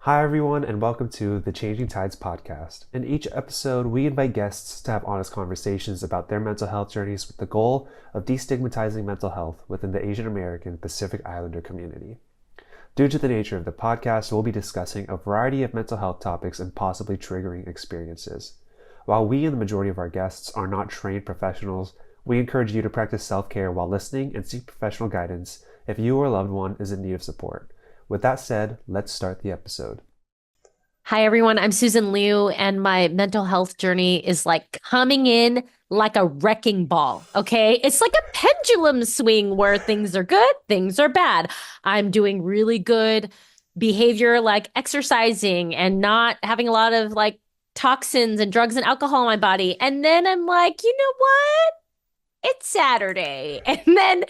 Hi, everyone, and welcome to the Changing Tides podcast. In each episode, we invite guests to have honest conversations about their mental health journeys with the goal of destigmatizing mental health within the Asian American Pacific Islander community. Due to the nature of the podcast, we'll be discussing a variety of mental health topics and possibly triggering experiences. While we and the majority of our guests are not trained professionals, we encourage you to practice self-care while listening and seek professional guidance if you or a loved one is in need of support. With that said, let's start the episode. Hi, everyone. I'm Susan Liu, and my mental health journey is like coming in like a wrecking ball. Okay. It's like a pendulum swing where things are good, things are bad. I'm doing really good behavior like exercising and not having a lot of like toxins and drugs and alcohol in my body. And then I'm like, you know what? It's Saturday. And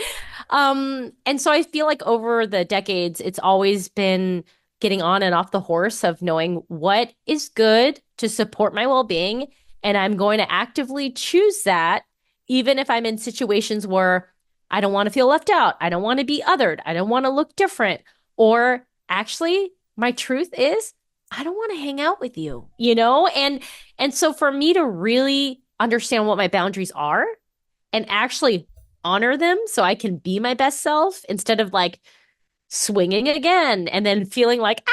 so I feel like over the decades, it's always been getting on and off the horse of knowing what is good to support my well-being. And I'm going to actively choose that, even if I'm in situations where I don't want to feel left out. I don't want to be othered. I don't want to look different. Or actually, my truth is, I don't want to hang out with you, you know? And so for me to really understand what my boundaries are and actually honor them so I can be my best self instead of like swinging again and then feeling like,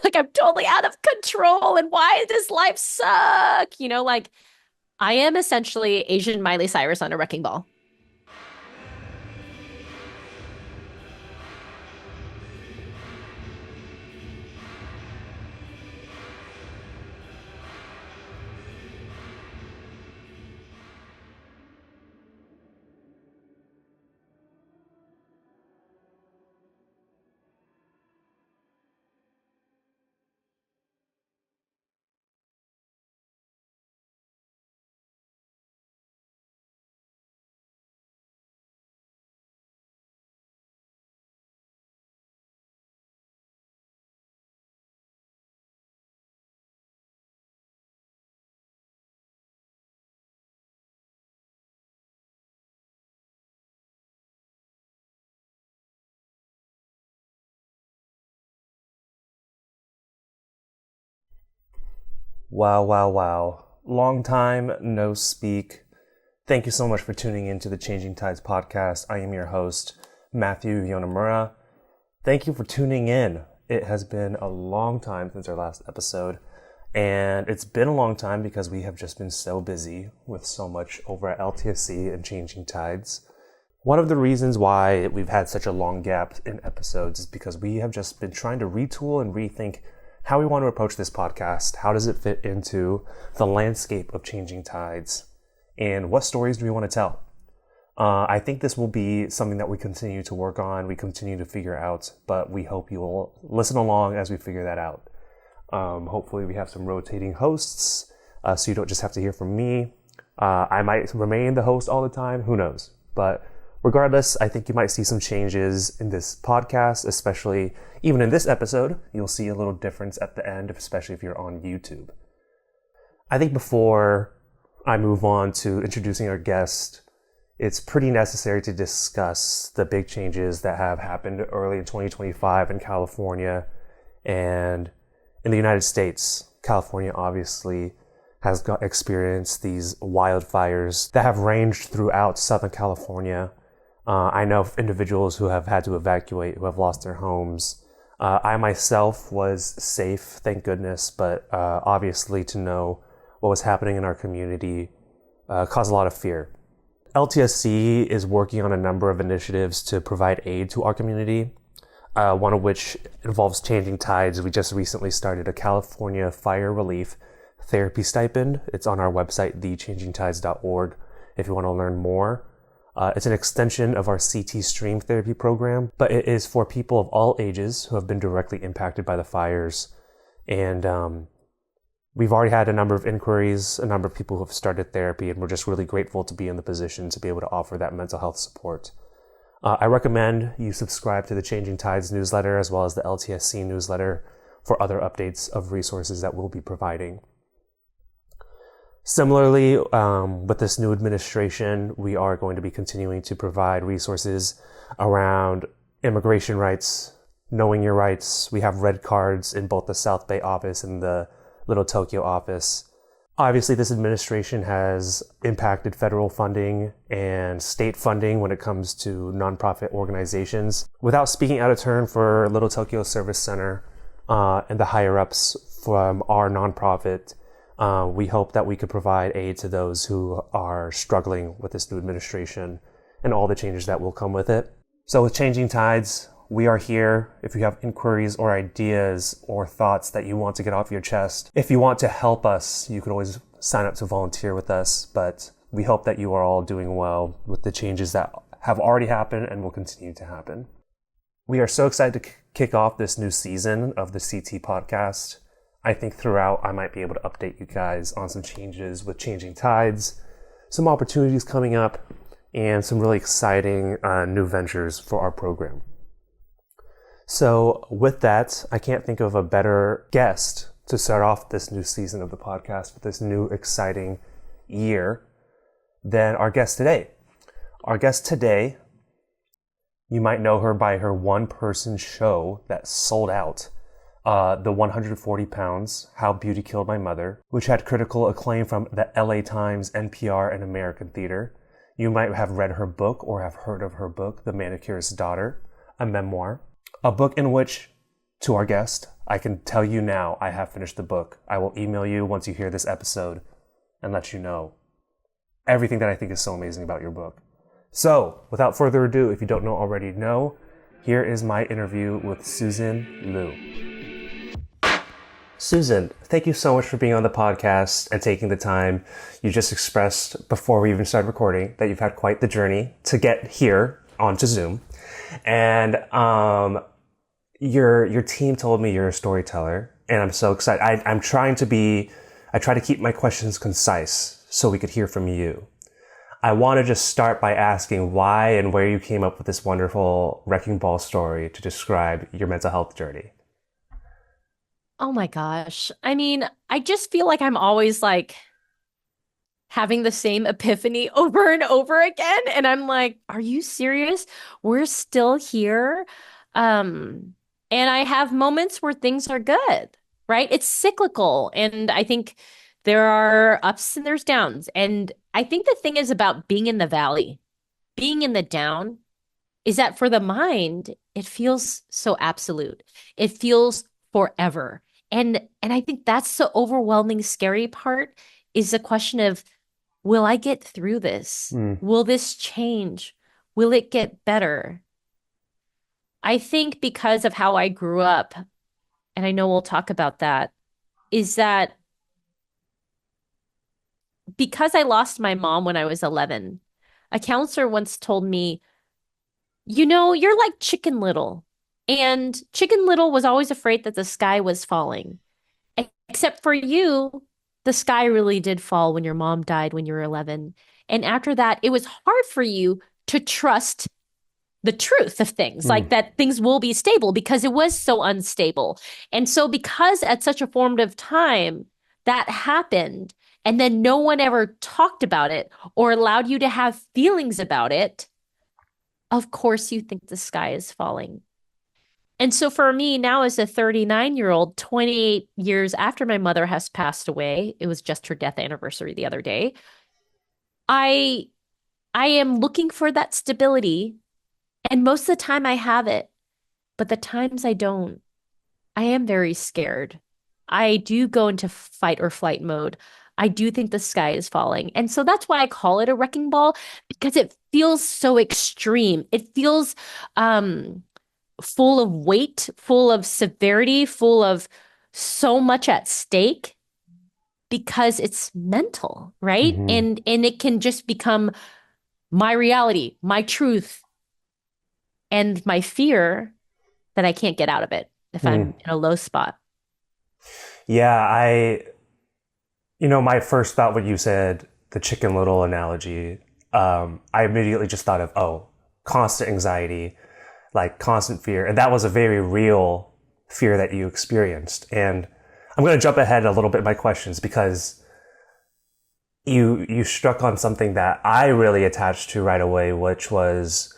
like I'm totally out of control and why does life suck? Like I am essentially Asian Miley Cyrus on a wrecking ball. Wow, wow, wow. Long time no speak. Thank you so much for tuning in to the Changing Tides podcast. I am your host, Matthew Yonemura. Thank you for tuning in. It has been a long time since our last episode, and it's been a long time because we have just been so busy with so much over at LTSC and Changing Tides. One of the reasons why we've had such a long gap in episodes is because we have just been trying to retool and rethink how we want to approach this podcast. How does it fit into the landscape of Changing Tides? And what stories do we want to tell? I think this will be something that we continue to work on, we continue to figure out, but we hope you will listen along as we figure that out. Hopefully we have some rotating hosts, so you don't just have to hear from me. I might remain the host all the time, who knows? But regardless, I think you might see some changes in this podcast, especially even in this episode. You'll see a little difference at the end, especially if you're on YouTube. I think before I move on to introducing our guest, it's pretty necessary to discuss the big changes that have happened early in 2025 in California and in the United States. California obviously has experienced these wildfires that have ranged throughout Southern California. I know of individuals who have had to evacuate, who have lost their homes. I myself was safe, thank goodness, but obviously to know what was happening in our community caused a lot of fear. LTSC is working on a number of initiatives to provide aid to our community, one of which involves Changing Tides. We just recently started a California Fire Relief Therapy Stipend. It's on our website, thechangingtides.org, if you want to learn more. It's an extension of our CT Stream therapy program, but it is for people of all ages who have been directly impacted by the fires. And we've already had a number of inquiries, a number of people who have started therapy, and we're just really grateful to be in the position to be able to offer that mental health support. I recommend you subscribe to the Changing Tides newsletter as well as the LTSC newsletter for other updates of resources that we'll be providing. Similarly, with this new administration, we are going to be continuing to provide resources around immigration rights, knowing your rights. We have red cards in both the South Bay office and the Little Tokyo office. Obviously, this administration has impacted federal funding and state funding when it comes to nonprofit organizations. Without speaking out of turn for Little Tokyo Service Center and the higher-ups from our nonprofit, we hope that we could provide aid to those who are struggling with this new administration and all the changes that will come with it. So with Changing Tides, we are here. If you have inquiries or ideas or thoughts that you want to get off your chest, if you want to help us, you can always sign up to volunteer with us. But we hope that you are all doing well with the changes that have already happened and will continue to happen. We are so excited to kick off this new season of the CT podcast. I think throughout I might be able to update you guys on some changes with Changing Tides, some opportunities coming up, and some really exciting new ventures for our program. So with that, I can't think of a better guest to start off this new season of the podcast with this new exciting year than our guest today. Our guest today, you might know her by her one-person show that sold out, the 140 Pounds, How Beauty Killed My Mother, which had critical acclaim from the LA Times, NPR, and American Theater. You might have read her book or have heard of her book, The Manicurist's Daughter, a memoir. A book in which, to our guest, I can tell you now I have finished the book. I will email you once you hear this episode and let you know everything that I think is so amazing about your book. So, without further ado, if you don't already know, here is my interview with Susan Lieu. Susan, thank you so much for being on the podcast and taking the time. You just expressed before we even started recording that you've had quite the journey to get here onto Zoom. And your team told me you're a storyteller, and I'm so excited. I try to keep my questions concise so we could hear from you. I want to just start by asking why and where you came up with this wonderful wrecking ball story to describe your mental health journey. Oh my gosh. I mean, I just feel like I'm always like having the same epiphany over and over again. And I'm like, are you serious? We're still here. And I have moments where things are good, right? It's cyclical. And I think there are ups and there's downs. And I think the thing is about being in the valley, being in the down, is that for the mind, it feels so absolute. It feels forever. And I think that's the overwhelming, scary part is the question of, will I get through this? Will this change? Will it get better? I think because of how I grew up, and I know we'll talk about that, is that because I lost my mom when I was 11, a counselor once told me, you're like Chicken Little. And Chicken Little was always afraid that the sky was falling. Except for you, the sky really did fall when your mom died when you were 11. And after that, it was hard for you to trust the truth of things, like that things will be stable because it was so unstable. And so because at such a formative time that happened, and then no one ever talked about it or allowed you to have feelings about it, of course you think the sky is falling. And so for me now as a 39-year-old, 28 years after my mother has passed away, it was just her death anniversary the other day, I am looking for that stability. And most of the time I have it, but the times I don't, I am very scared. I do go into fight or flight mode. I do think the sky is falling. And so that's why I call it a wrecking ball, because it feels so extreme. It feels full of weight, full of severity, full of so much at stake because it's mental, right? And it can just become my reality, my truth, and my fear that I can't get out of it if I'm in a low spot. Yeah, my first thought when you said the Chicken Little analogy, I immediately just thought of, constant anxiety, like constant fear. And that was a very real fear that you experienced. And I'm going to jump ahead a little bit in my questions because you struck on something that I really attached to right away, which was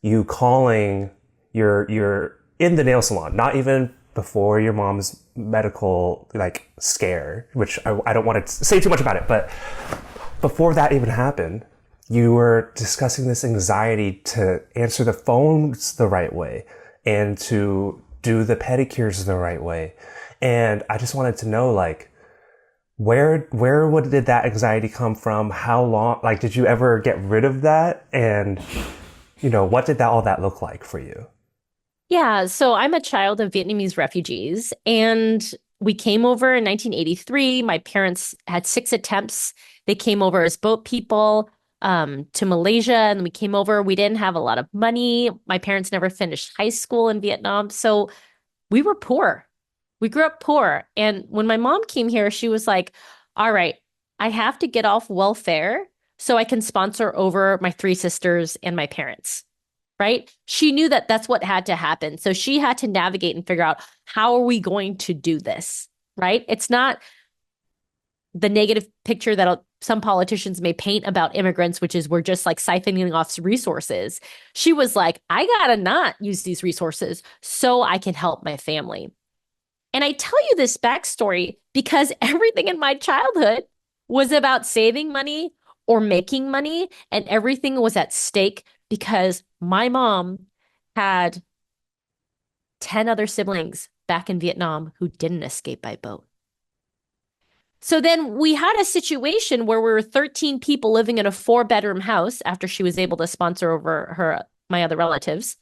you calling your in the nail salon, not even before your mom's medical like scare, which I don't want to say too much about it, but before that even happened, you were discussing this anxiety to answer the phones the right way and to do the pedicures the right way. And I just wanted to know, like, did that anxiety come from? How long, like, did you ever get rid of that? And, what did all that look like for you? Yeah, so I'm a child of Vietnamese refugees, and we came over in 1983. My parents had six attempts. They came over as boat people to Malaysia, and we came over. We didn't have a lot of money. My parents never finished high school in Vietnam, so we were poor. We grew up poor. And when my mom came here, she was like, all right, I have to get off welfare so I can sponsor over my three sisters and my parents, right? She knew that that's what had to happen. So she had to navigate and figure out how are we going to do this, right? It's not the negative picture that some politicians may paint about immigrants, which is we're just like siphoning off resources. She was like, I gotta not use these resources so I can help my family. And I tell you this backstory because everything in my childhood was about saving money or making money, and everything was at stake because my mom had 10 other siblings back in Vietnam who didn't escape by boat. So then we had a situation where we were 13 people living in a four-bedroom house after she was able to sponsor over my other relatives.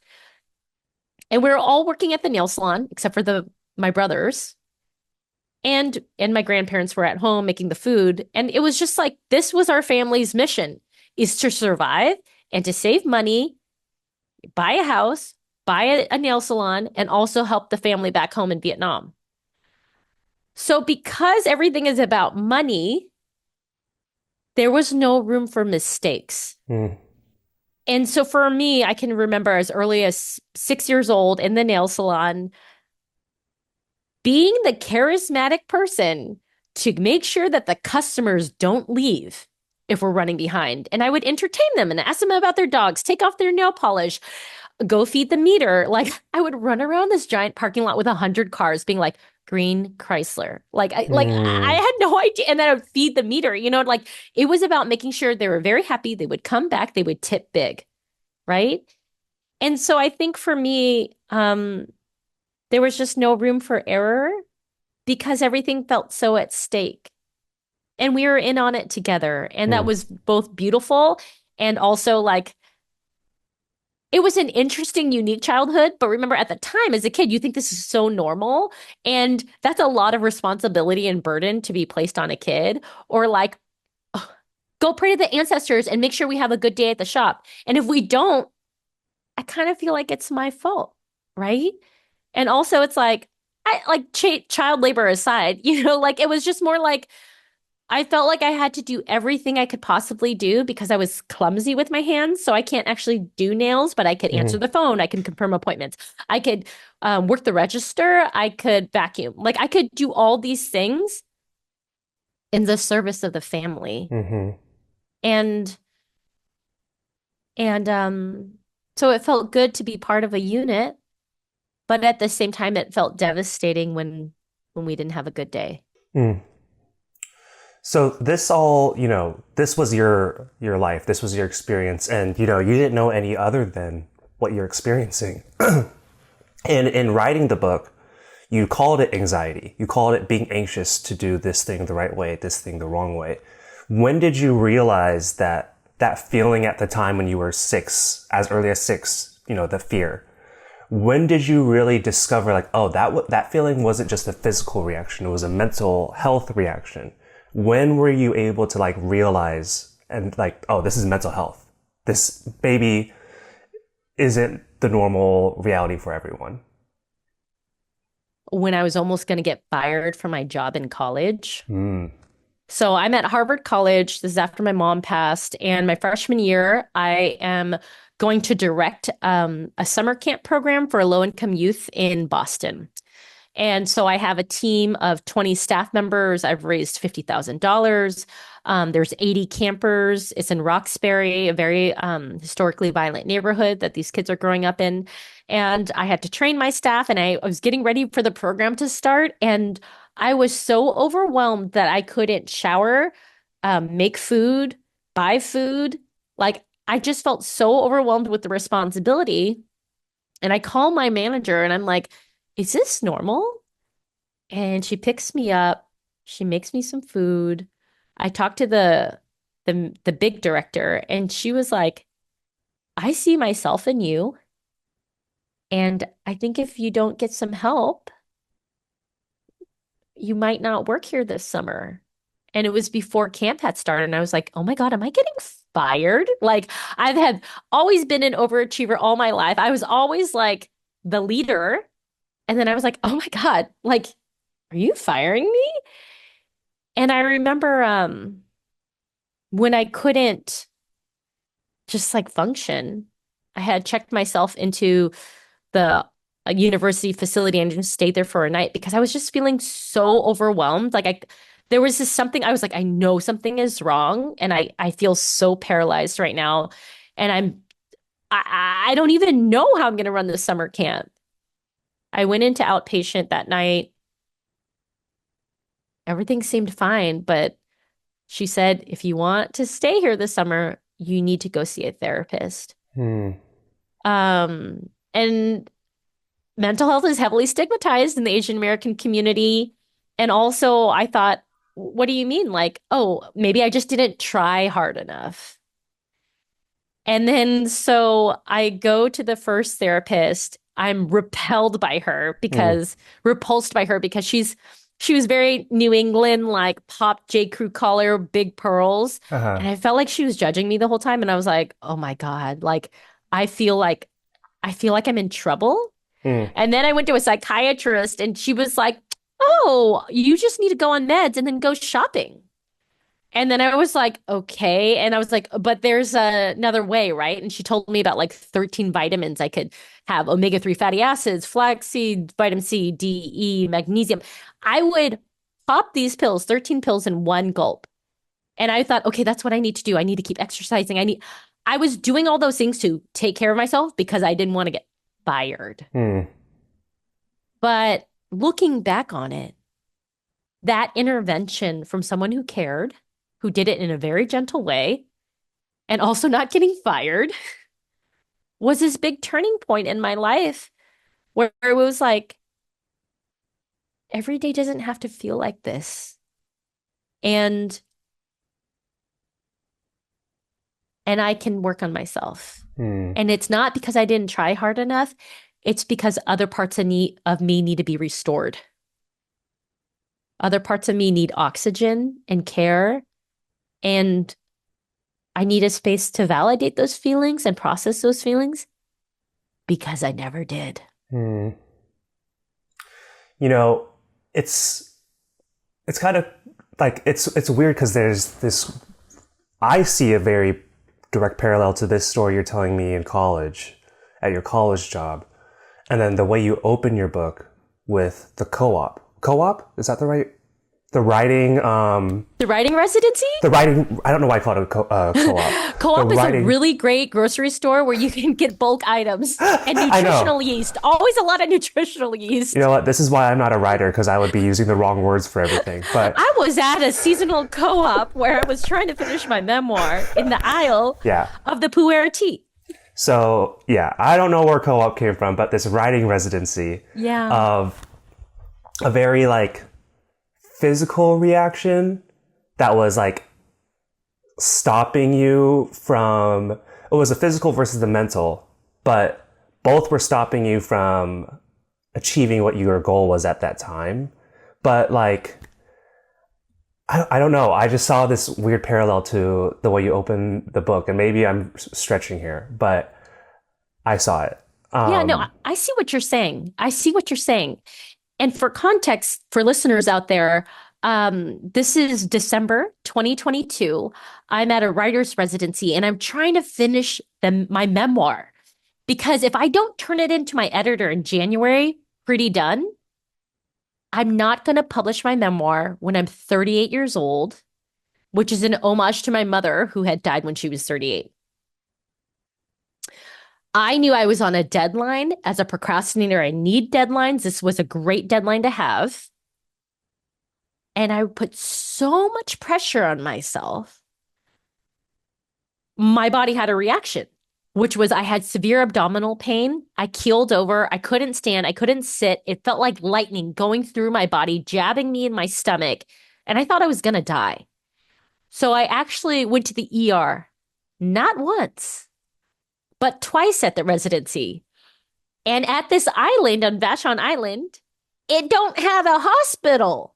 And we were all working at the nail salon, except for my brothers. And my grandparents were at home making the food. And it was just like, this was our family's mission, is to survive and to save money, buy a house, buy a nail salon, and also help the family back home in Vietnam. So because everything is about money, there was no room for mistakes. Mm. And so for me, I can remember as early as 6 years old in the nail salon, being the charismatic person to make sure that the customers don't leave if we're running behind. And I would entertain them and ask them about their dogs, take off their nail polish, go feed the meter. Like I would run around this giant parking lot with 100 cars being like, green Chrysler. I Mm. had no idea. And then I would feed the meter, like it was about making sure they were very happy. They would come back, they would tip big. Right. And so I think for me, there was just no room for error because everything felt so at stake. And we were in on it together. And that Mm. was both beautiful and also like it was an interesting, unique childhood. But remember, at the time, as a kid, you think this is so normal. And that's a lot of responsibility and burden to be placed on a kid. Or like, oh, go pray to the ancestors and make sure we have a good day at the shop. And if we don't, I kind of feel like it's my fault, right? And also, it's like, I like child labor aside, like it was just more like I felt like I had to do everything I could possibly do because I was clumsy with my hands. So I can't actually do nails, but I could answer Mm. the phone. I can confirm appointments. I could work the register. I could vacuum. Like I could do all these things in the service of the family. Mm-hmm. And and so it felt good to be part of a unit, but at the same time, it felt devastating when we didn't have a good day. Mm. So this all, this was your life, this was your experience, and you didn't know any other than what you're experiencing. And in writing the book, you called it anxiety. You called it being anxious to do this thing the right way, this thing the wrong way. When did you realize that feeling at the time when you were 6, as early as 6, the fear? When did you really discover like, oh, that feeling wasn't just a physical reaction, it was a mental health reaction? When were you able to like realize and like, oh, this is mental health. This baby isn't the normal reality for everyone. When I was almost going to get fired from my job in college. Mm. So I'm at Harvard College. This is after my mom passed. And my freshman year, I am going to direct a summer camp program for low-income youth in Boston. And so I have a team of 20 staff members. I've raised $50,000. There's 80 campers. It's in Roxbury, a very historically violent neighborhood that these kids are growing up in. And I had to train my staff, and I was getting ready for the program to start. And I was so overwhelmed that I couldn't shower, make food, buy food. Like, I just felt so overwhelmed with the responsibility. And I call my manager and I'm like, is this normal? And she picks me up. She makes me some food. I talked to the big director and she was like, I see myself in you. And I think if you don't get some help, you might not work here this summer. And it was before camp had started. And I was like, oh my God, am I getting fired? Like, I've had always been an overachiever all my life. I was always like the leader. And then I was like, oh my God, like, are you firing me? And I remember when I couldn't just like function, I had checked myself into the university facility and just stayed there for a night because I was just feeling so overwhelmed. There was just something I was like, I know something is wrong, and I feel so paralyzed right now, and I don't even know how I'm going to run this summer camp. I went into outpatient that night. Everything seemed fine, but she said, if you want to stay here this summer, you need to go see a therapist. Hmm. And mental health is heavily stigmatized in the Asian American community. And also, I thought, what do you mean? Like, oh, maybe I just didn't try hard enough. And then so I go to the first therapist. I'm Hmm. repulsed by her because she was very New England, like pop J. Crew collar, big pearls. Uh-huh. And I felt like she was judging me the whole time. And I was like, oh my God, I feel like I feel like I'm in trouble. Hmm. And then I went to a psychiatrist and she was like, oh, you just need to go on meds and then go shopping. And then I was like, okay. And I was like, but there's another way, right? And she told me about like 13 vitamins I could have: omega-3 fatty acids, flaxseed, vitamin C, D, E, magnesium. I would pop these pills, 13 pills in one gulp. And I thought, okay, that's what I need to do. I need to keep exercising. I was doing all those things to take care of myself because I didn't want to get fired. Hmm. But looking back on it, that intervention from someone who cared, who did it in a very gentle way, and also not getting fired was this big turning point in my life where it was like, every day doesn't have to feel like this. And I can work on myself. Hmm. And it's not because I didn't try hard enough. It's because other parts of me need to be restored. Other parts of me need oxygen and care. And I need a space to validate those feelings and process those feelings because I never did. Hmm. You know, it's it's kind of like it's weird because there's this. I see a very direct parallel to this story you're telling me in college, at your college job, and then the way you open your book with the co-op. Co-op, is that the right? The writing. The writing residency? The writing. I don't know why I call it a co-op. The Co-op is a writing. really great grocery store where you can get bulk items and I know. nutritional yeast. Always a lot of nutritional You yeast. know what? This is why I'm not a writer because I would be using the wrong words for everything. But I was at a seasonal co-op where I was trying to finish my memoir in the aisle yeah. of the Pu'er tea. So yeah, I don't know where co-op came from, but this writing residency Yeah. of a very like physical reaction that was like stopping you from, it was a physical versus the mental, but both were stopping you from achieving what your goal was at that time. But like, I don't know. I just saw this weird parallel to the way you open the book, and maybe I'm stretching here, but I saw it. Yeah, no, I see what you're saying. I see what you're saying. And for context, for listeners out there, this is December 2022. I'm at a writer's residency and I'm trying to finish my memoir because if I don't turn it into my editor in January, pretty done, I'm not going to publish my memoir when I'm 38 years old which is an homage to my mother who had died when she was 38. I knew I was on a deadline. As a procrastinator, I need deadlines. This was a great deadline to have. And I put so much pressure on myself. My body had a reaction, which was I had severe abdominal pain. I keeled over. I couldn't stand. I couldn't sit. It felt like lightning going through my body, jabbing me in my stomach. And I thought I was going to die. So I actually went to the ER, not once, but twice at the residency. And at this island on Vashon Island, it don't have a hospital.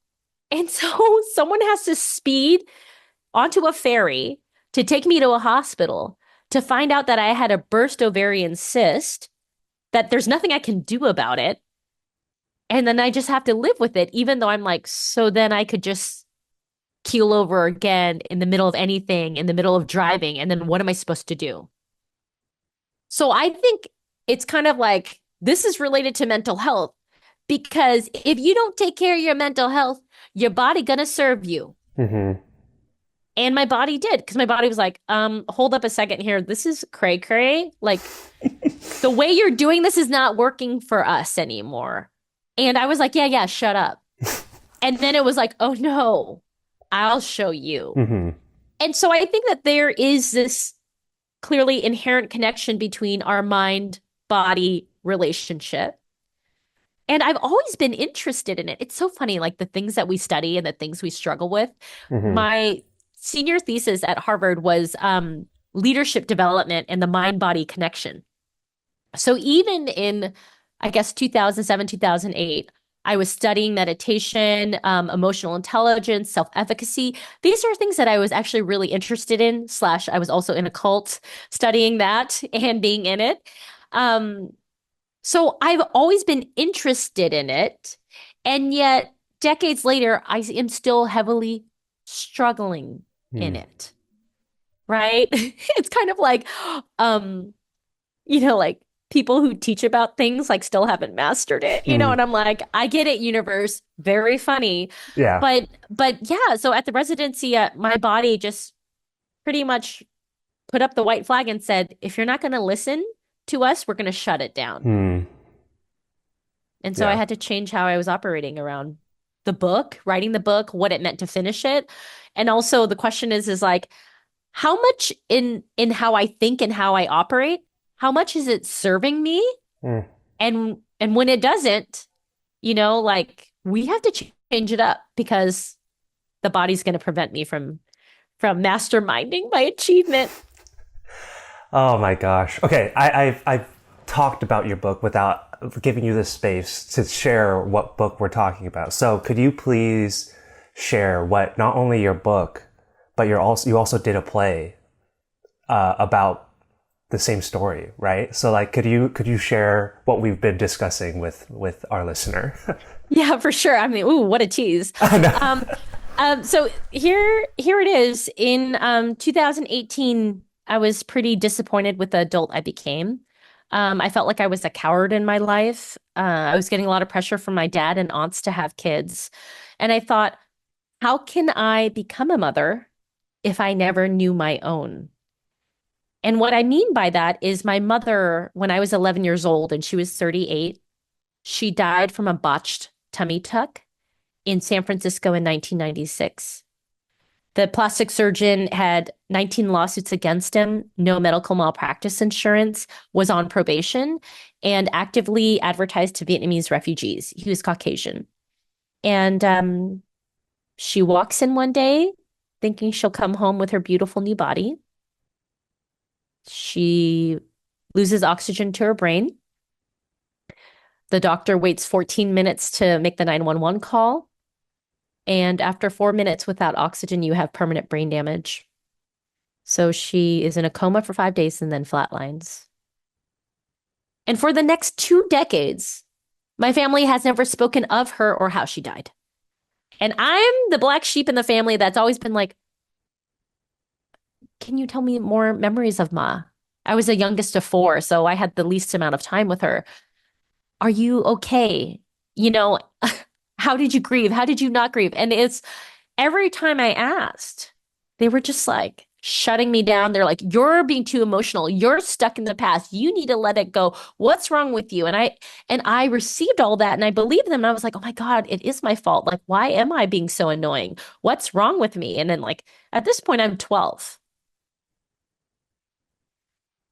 And so someone has to speed onto a ferry to take me to a hospital to find out that I had a burst ovarian cyst, that there's nothing I can do about it. And then I just have to live with it, even though I'm like, so then I could just keel over again in the middle of anything, in the middle of driving. And then what am I supposed to do? So I think it's kind of like this is related to mental health because if you don't take care of your mental health, your body gonna serve you. Hmm. And my body did because my body was like, hold up a second here. This is cray cray. Like the way you're doing this is not working for us anymore. And I was like, yeah, yeah, shut up. And then it was like, oh no, I'll show you. Hmm. And so I think that there is this clearly inherent connection between our mind body relationship. And I've always been interested in it. It's so funny, like the things that we study and the things we struggle with. Hmm. My senior thesis at Harvard was leadership development and the mind body connection. So even in, I guess, 2007, 2008, I was studying meditation, emotional intelligence, self-efficacy. These are things that I was actually really interested in, slash, I was also in a cult studying that and being in it. Um, so I've always been interested in it. And yet, decades later, I am still heavily struggling in Mm. it, right? It's kind of like, um, like people who teach about things like still haven't mastered it, Mm. and I'm like, I get it, universe, very funny. Yeah. But yeah, so at the residency, my body just pretty much put up the white flag and said, if you're not going to listen to us, we're going to shut it down. Mm. And so I Yeah. had to change how I was operating around the book, writing the book, what it meant to finish it. And also the question is like, how much in how I think and how I operate, how much is it serving me? Mm. And when it doesn't, like we have to change it up because the body's going to prevent me from masterminding my achievement. Oh my gosh. Okay, I've talked about your book without giving you the space to share what book we're talking about. So could you please share what not only your book, but you also did a play about the same story, right? So like, could you share what we've been discussing with our listener? Yeah, for sure. I mean, ooh, what a tease. Um, so here it is. In 2018, I was pretty disappointed with the adult I became. I felt like I was a coward in my life. I was getting a lot of pressure from my dad and aunts to have kids. And I thought, how can I become a mother if I never knew my own? And what I mean by that is my mother, when I was 11 years old and she was 38, she died from a botched tummy tuck in San Francisco in 1996. The plastic surgeon had 19 lawsuits against him, no medical malpractice insurance, was on probation, and actively advertised to Vietnamese refugees. He was Caucasian. And she walks in one day thinking she'll come home with her beautiful new body. She loses oxygen to her brain. The doctor waits 14 minutes to make the 911 call. And after 4 minutes without oxygen, you have permanent brain damage. So she is in a coma for 5 days and then flatlines. And for the next 2 decades, my family has never spoken of her or how she died. And I'm the black sheep in the family that's always been like, can you tell me more memories of Ma? I was the youngest of four, so I had the least amount of time with her. Are you okay? You know, how did you grieve? How did you not grieve? And it's every time I asked, They were just like shutting me down. They're like, "You're being too emotional. You're stuck in the past. You need to let it go. What's wrong with you?" And I received all that and I believed them. And I was like, "Oh my God, it is my fault. Like, why am I being so annoying? What's wrong with me?" And then like at this point, I'm 12.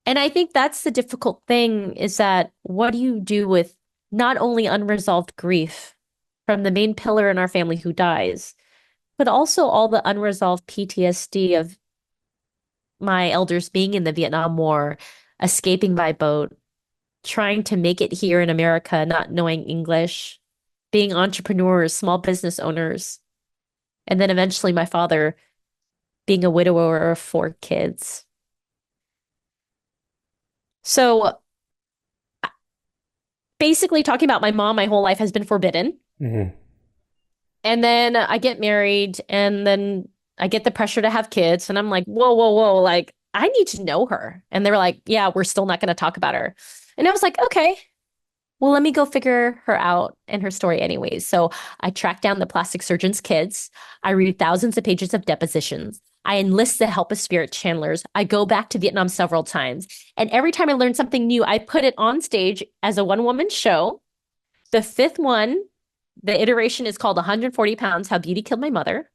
And I think that's the difficult thing is that what do you do with not only unresolved grief from the main pillar in our family who dies, but also all the unresolved PTSD of my elders being in the Vietnam War, escaping by boat, trying to make it here in America, not knowing English, being entrepreneurs, small business owners, and then eventually my father being a widower of 4 kids. So basically, talking about my mom my whole life has been forbidden. Hmm. And then I get married, and then I get the pressure to have kids. And I'm like, whoa, whoa, whoa. Like, I need to know her. And they were like, yeah, we're still not going to talk about her. And I was like, okay, well, let me go figure her out and her story anyways. So I track down the plastic surgeon's kids. I read thousands of pages of depositions. I enlist the help of spirit channelers. I go back to Vietnam several times. And every time I learn something new, I put it on stage as a one-woman show. The fifth one, the iteration is called 140 Pounds, How Beauty Killed My Mother.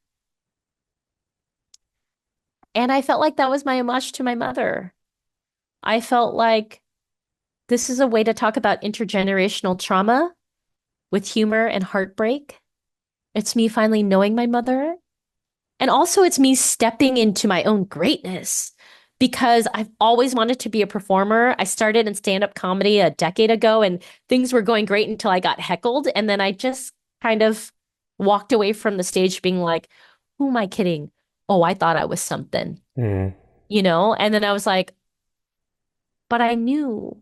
And I felt like that was my homage to my mother. I felt like this is a way to talk about intergenerational trauma with humor and heartbreak. It's me finally knowing my mother. And also, it's me stepping into my own greatness because I've always wanted to be a performer. I started in stand-up comedy a decade ago, and things were going great until I got heckled. And then I just kind of walked away from the stage being like, who am I kidding? Oh, I thought I was something, Mm. And then I was like, but I knew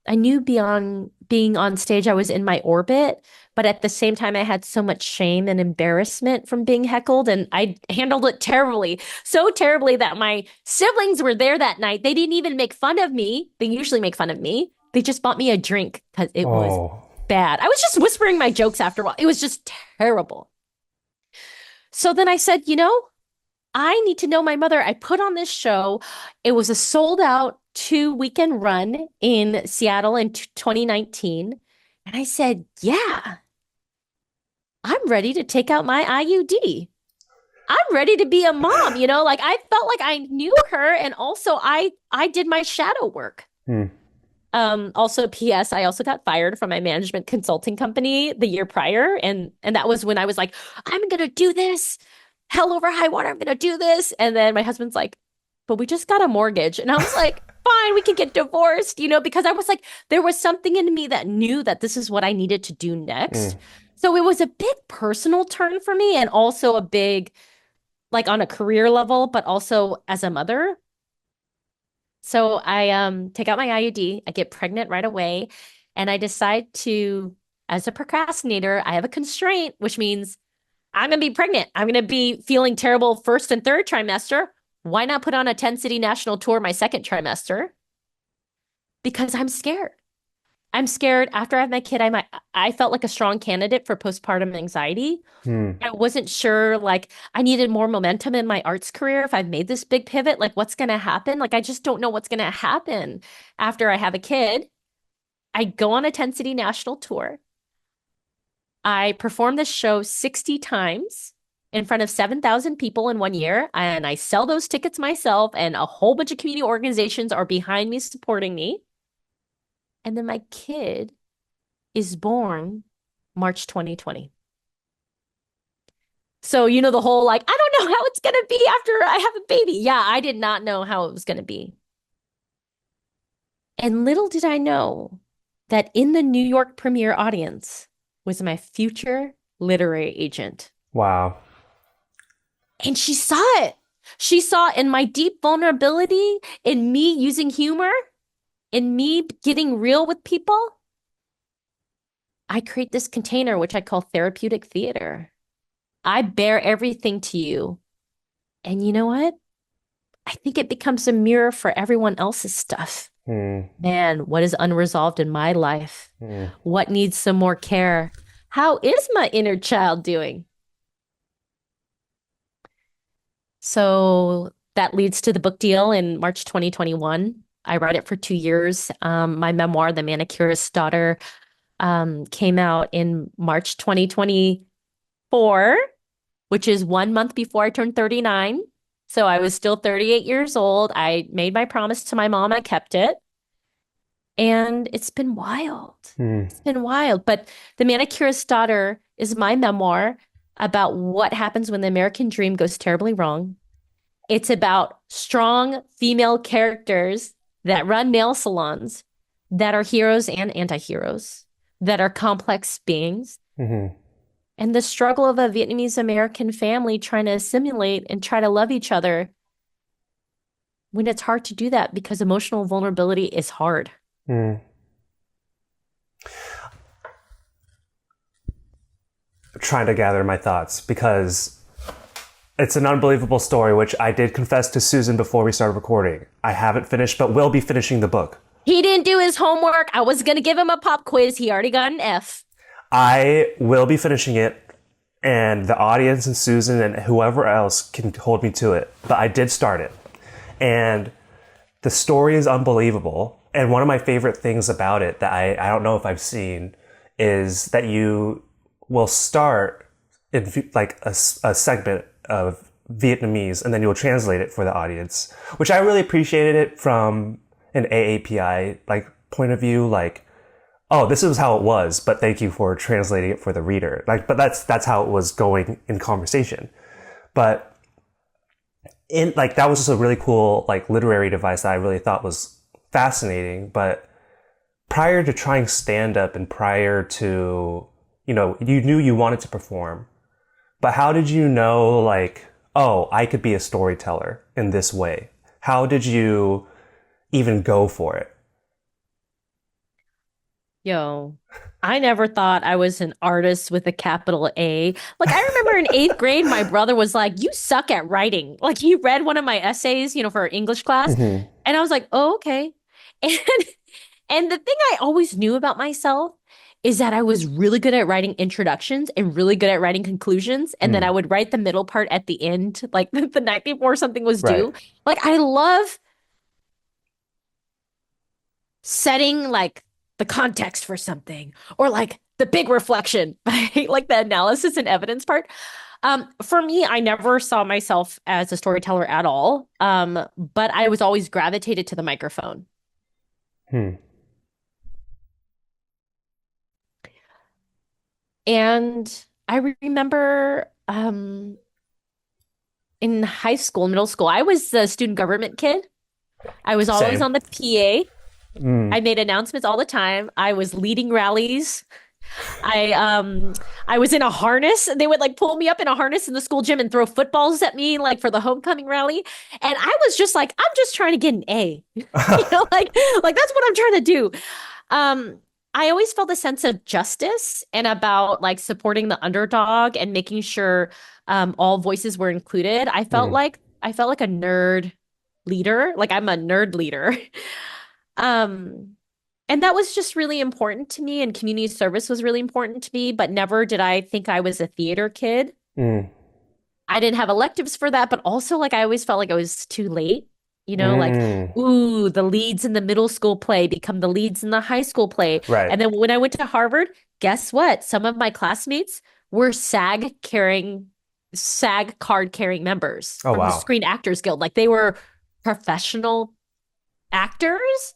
beyond being on stage, I was in my orbit, but at the same time, I had so much shame and embarrassment from being heckled, and I handled it terribly. So terribly that my siblings were there that night. They didn't even make fun of me. They usually make fun of me. They just bought me a drink because it was Oh. bad. I was just whispering my jokes after a while. It was just terrible. So then I said, I need to know my mother. I put on this show. It was a sold out 2 weekend run in Seattle in 2019. And I said, yeah, I'm ready to take out my IUD. I'm ready to be a mom, like I felt like I knew her and also I did my shadow work. Mm. Also, PS, I also got fired from my management consulting company the year prior, and that was when I was like, I'm gonna do this, hell over high water, I'm gonna do this. And then my husband's like, but we just got a mortgage, and I was like, fine, we can get divorced, because I was like, there was something in me that knew that this is what I needed to do next. Mm. So it was a big personal turn for me, and also a big, like on a career level, but also as a mother. So I take out my IUD, I get pregnant right away, and I decide to, as a procrastinator, I have a constraint, which means I'm gonna be pregnant. I'm gonna be feeling terrible first and third trimester. Why not put on a 10-city national tour my second trimester? Because I'm scared. I'm scared after I have my kid, I felt like a strong candidate for postpartum anxiety. Mm. I wasn't sure, like, I needed more momentum in my arts career. If I've made this big pivot, like, what's going to happen? Like, I just don't know what's going to happen after I have a kid. I go on a 10-city national tour. I perform this show 60 times in front of 7,000 people in one year, and I sell those tickets myself, and a whole bunch of community organizations are behind me, supporting me. And then my kid is born March 2020. So, the whole like, I don't know how it's going to be after I have a baby. Yeah, I did not know how it was going to be. And little did I know that in the New York premiere audience was my future literary agent. Wow. And she saw it. She saw in my deep vulnerability, in me using humor, in me getting real with people. I create this container, which I call therapeutic theater. I bear everything to you. And you know what? I think it becomes a mirror for everyone else's stuff. Mm. Man, what is unresolved in my life? Mm. What needs some more care? How is my inner child doing? So that leads to the book deal in March 2021. I read it for 2 years. My memoir, The Manicurist's Daughter, came out in March 2024, which is 1 month before I turned 39. So I was still 38 years old. I made my promise to my mom. I kept it. And it's been wild. Hmm. It's been wild. But The Manicurist's Daughter is my memoir about what happens when the American dream goes terribly wrong. It's about strong female characters that run nail salons that are heroes and anti-heroes, that are complex beings, Hmm. and the struggle of a Vietnamese American family trying to assimilate and try to love each other when it's hard to do that because emotional vulnerability is hard. Hmm. Trying to gather my thoughts because it's an unbelievable story, which I did confess to Susan before we started recording. I haven't finished, but will be finishing the book. He didn't do his homework. I was going to give him a pop quiz. He already got an F. I will be finishing it, and the audience and Susan and whoever else can hold me to it. But I did start it. And the story is unbelievable. And one of my favorite things about it that I don't know if I've seen is that you will start in like a segment of Vietnamese and then you'll translate it for the audience, which I really appreciated it from an AAPI like point of view. Like, oh, this is how it was, but thank you for translating it for the reader. Like, but that's how it was going in conversation. But in like that was just a really cool like literary device that I really thought was fascinating. But prior to trying stand up and prior to, you knew you wanted to perform, but how did you know like, oh, I could be a storyteller in this way? How did you even go for it? Yo, I never thought I was an artist with a capital A. Like, I remember in eighth grade, my brother was like, "You suck at writing." Like, he read one of my essays, for our English class. Mm-hmm. And I was like, "Oh, okay." And and the thing I always knew about myself is that I was really good at writing introductions and really good at writing conclusions. And then I Mm. would write the middle part at the end, like the night before something was Right. due. Like, I love setting like the context for something or like the big reflection. I hate like the analysis and evidence part. For me, I never saw myself as a storyteller at all. But I was always gravitated to the microphone. Hmm. And I remember in high school, middle school, I was the student government kid. I was always Same. on the PA. Mm. I made announcements all the time. I was leading rallies. I I was in a harness. They would like pull me up in a harness in the school gym and throw footballs at me like for the homecoming rally. And I was just like, I'm just trying to get an A. Like that's what I'm trying to do. Um I always felt a sense of justice and about like supporting the underdog and making sure all voices were included. Mm. I felt like a nerd leader. Like I'm a nerd leader. Um and that was just really important to me, and community service was really important to me, but never did I think I was a theater kid. Mm. I didn't have electives for that, but also like I always felt like I was too late. Like, Mm. ooh, the leads in the middle school play become the leads in the high school play. Right. And then when I went to Harvard, guess what? Some of my classmates were SAG card carrying members Oh from the wow. Screen Actors Guild. Like they were professional actors.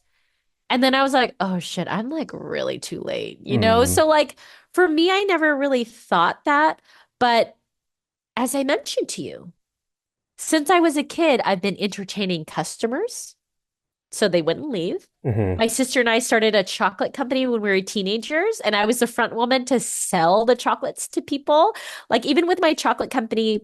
And then I was like, oh shit, I'm like really too late. Mm. So like for me, I never really thought that. But as I mentioned to you, since I was a kid, I've been entertaining customers so they wouldn't leave. Mm-hmm. My sister and I started a chocolate company when we were teenagers, and I was the front woman to sell the chocolates to people. Like even with my chocolate company,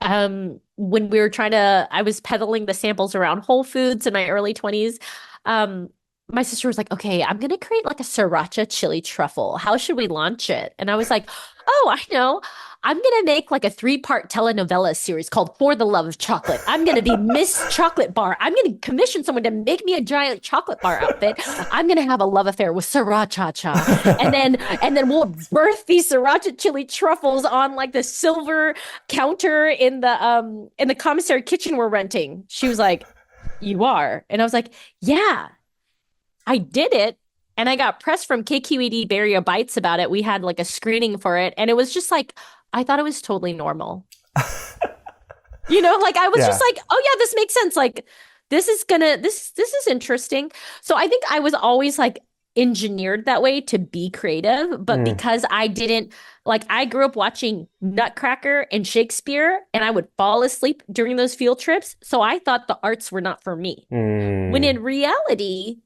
when we were I was peddling the samples around Whole Foods in my early 20s. Um, my sister was like, okay, I'm gonna create like a sriracha chili truffle. How should we launch it? And I was like, oh, I know. I'm gonna make like a 3-part telenovela series called For the Love of Chocolate. I'm gonna be Miss Chocolate Bar. I'm gonna commission someone to make me a giant chocolate bar outfit. I'm gonna have a love affair with Sriracha Cha. And then we'll birth these Sriracha chili truffles on like the silver counter in the commissary kitchen we're renting. She was like, "You are." And I was like, "Yeah, I did it." And I got press from KQED Barrier Bites about it. We had like a screening for it. And it was just like, I thought it was totally normal. Like I was just Yeah. like, oh yeah, this makes sense. Like this is interesting. So I think I was always like engineered that way to be creative, but Mm, because I didn't like I grew up watching Nutcracker and Shakespeare and I would fall asleep during those field trips. So I thought the arts were not for me. When mm, in reality,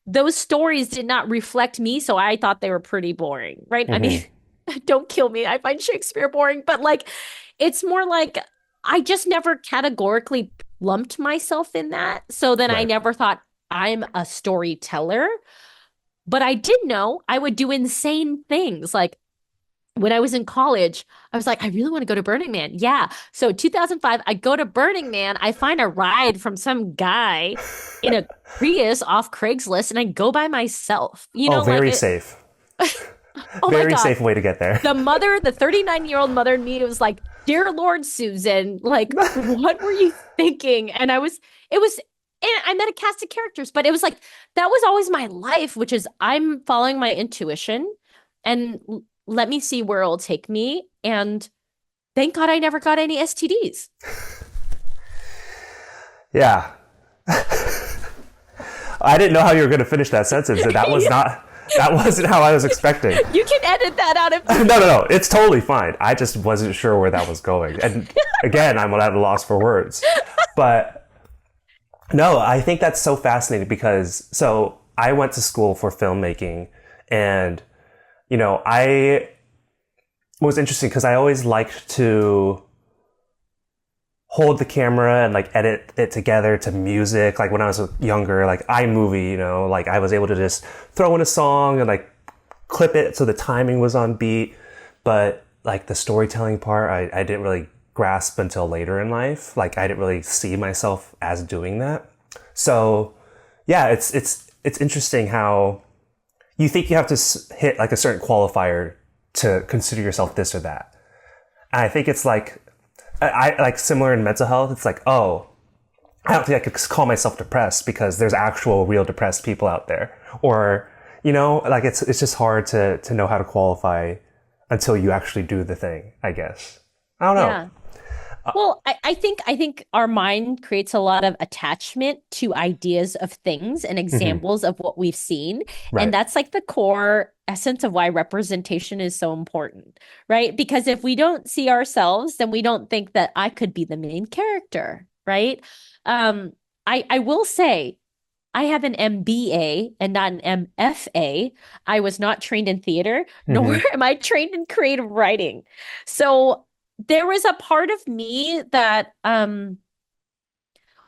those stories did not reflect me, so I thought they were pretty boring, right? I mean, hmm. don't kill me. I find Shakespeare boring, but like it's more like I just never categorically lumped myself in that. So then I Right. never thought I'm a storyteller, but I did know I would do insane things. Like when I was in college, I was like, I really want to go to Burning Man. Yeah. So 2005, I go to Burning Man. I find a ride from some guy in a Prius off Craigslist and I go by myself. Oh, Like very it, safe. oh my Very God. safe way to get there. The 39-year-old mother in me was like, Dear Lord Susan, like, what were you thinking? And I met a cast of characters, but it was like, that was always my life, which is I'm following my intuition and let me see where it'll take me. And thank God I never got any STDs. Yeah. I didn't know how you were going to finish that sentence, and that wasn't how I was expecting. You can edit that out if No, no, no. It's totally fine. I just wasn't sure where that was going. And again, I'm at a loss for words. But no, I think that's so fascinating because so I went to school for filmmaking and I it was interesting because I always liked to hold the camera and like edit it together to music. Like when I was younger, like iMovie, like I was able to just throw in a song and like clip it so the timing was on beat. But like the storytelling part, I didn't really grasp until later in life. Like I didn't really see myself as doing that. So yeah, it's interesting how you think you have to hit like a certain qualifier to consider yourself this or that. And I think it's like, I like similar in mental health. It's like, oh, I don't think I could call myself depressed because there's actual real depressed people out there. Or, like it's just hard to know how to qualify until you actually do the thing, I guess. I don't know. yeah. Well, I think our mind creates a lot of attachment to ideas of things and Hmm. examples of what we've seen. And Right. that's like the core essence of why representation is so important, right? Because if we don't see ourselves, then we don't think that I could be the main character, right? Um, I will say I have an MBA and not an MFA. I was not trained in theater, nor Hmm. am I trained in creative writing. So there was a part of me that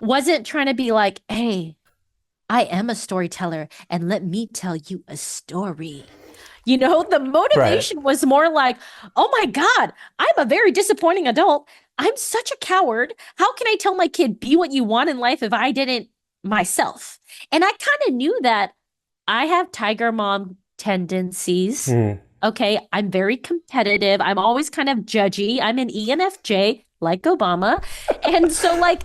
wasn't trying to be like, hey, I am a storyteller and let me tell you a story. The Right. motivation was more like, oh my God, I'm a very disappointing adult. I'm such a coward. How can I tell my kid, be what you want in life if I didn't myself? And I kind of knew that I have tiger mom tendencies. Mm. Okay, I'm very competitive. I'm always kind of judgy. I'm an ENFJ, like Obama. And so like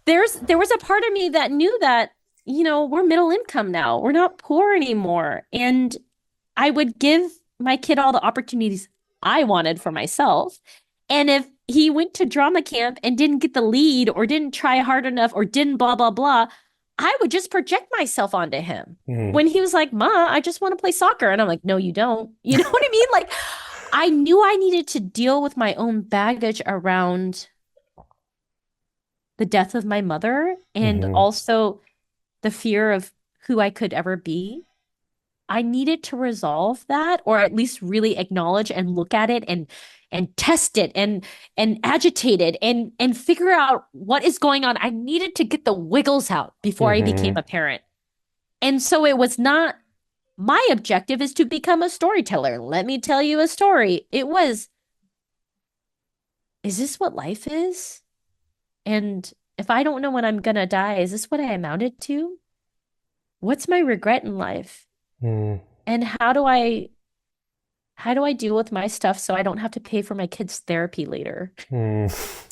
there was a part of me that knew that, we're middle income now. We're not poor anymore. And I would give my kid all the opportunities I wanted for myself. And if he went to drama camp and didn't get the lead or didn't try hard enough or didn't blah, blah, blah, I would just project myself onto him. Mm. When he was like, Ma, I just want to play soccer. And I'm like, no, you don't. You know what I mean? Like, I knew I needed to deal with my own baggage around the death of my mother and Hmm. also the fear of who I could ever be. I needed to resolve that or at least really acknowledge and look at it and test it and agitate it and figure out what is going on. I needed to get the wiggles out before I became Hmm. a parent. And so it was not my objective is to become a storyteller. Let me tell you a story. It was is this what life is? And if I don't know when I'm gonna die, is this what I amounted to? What's my regret in life? Mm, And how do I deal with my stuff so I don't have to pay for my kids' therapy later? mm.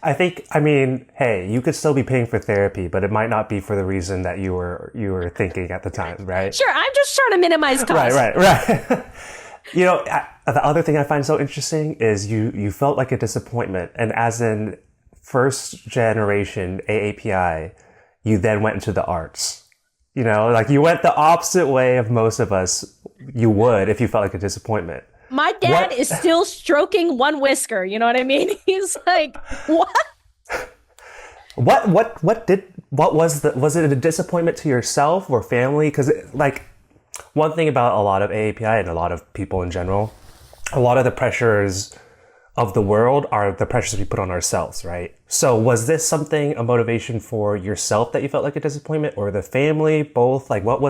I think, I mean, hey, you could still be paying for therapy, but it might not be for the reason that you were thinking at the time, right? Sure, I'm just trying to minimize Right, costs. right, right. The other thing I find so interesting is you felt like a disappointment, and as in first generation AAPI, you then went into the arts. Like you went the opposite way of most of us. You would if you felt like a disappointment. My dad What is still stroking one whisker, you know what I mean? He's like, "What?" what was it a disappointment to yourself or family? Because like one thing about a lot of AAPI and a lot of people in general, a lot of the pressures of the world are the pressures we put on ourselves, right? So was this something, a motivation for yourself that you felt like a disappointment, or the family, both? Like what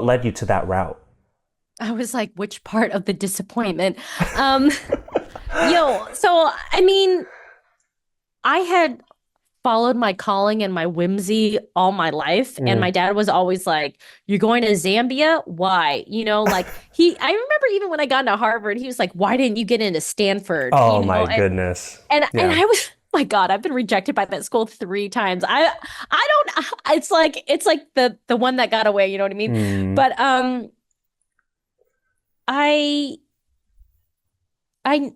led you to that route? I was like, which part of the disappointment? Um, so I mean, I had followed my calling and my whimsy all my life. And my Mm. dad was always like, "You're going to Zambia? Why?" I remember even when I got into Harvard, he was like, "Why didn't you get into Stanford?" Oh my goodness. And Yeah. I was, my God, I've been rejected by that school 3 times. I don't, it's like the one that got away, you know what I mean? Mm. But I, I,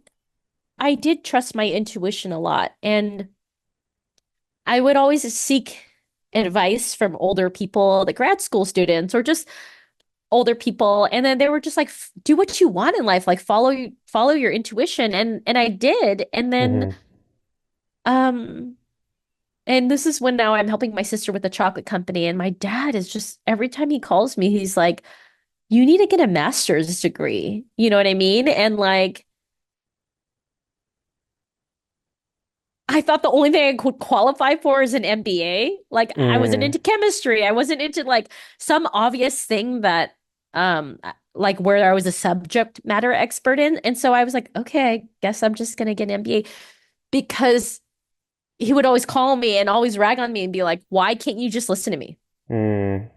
I did trust my intuition a lot. And I would always seek advice from older people, the grad school students, or just older people. And then they were just like, do what you want in life, like follow your intuition. And I did. And then Hmm. um and this is when now I'm helping my sister with the chocolate company. And my dad is just every time he calls me, he's like, you need to get a master's degree. You know what I mean? And like I thought the only thing I could qualify for is an MBA. Like I wasn't Mm. into chemistry. I wasn't into like some obvious thing that like where I was a subject matter expert in. And so I was like, okay, I guess I'm just gonna get an MBA because he would always call me and always rag on me and be like, why can't you just listen to me? Mm.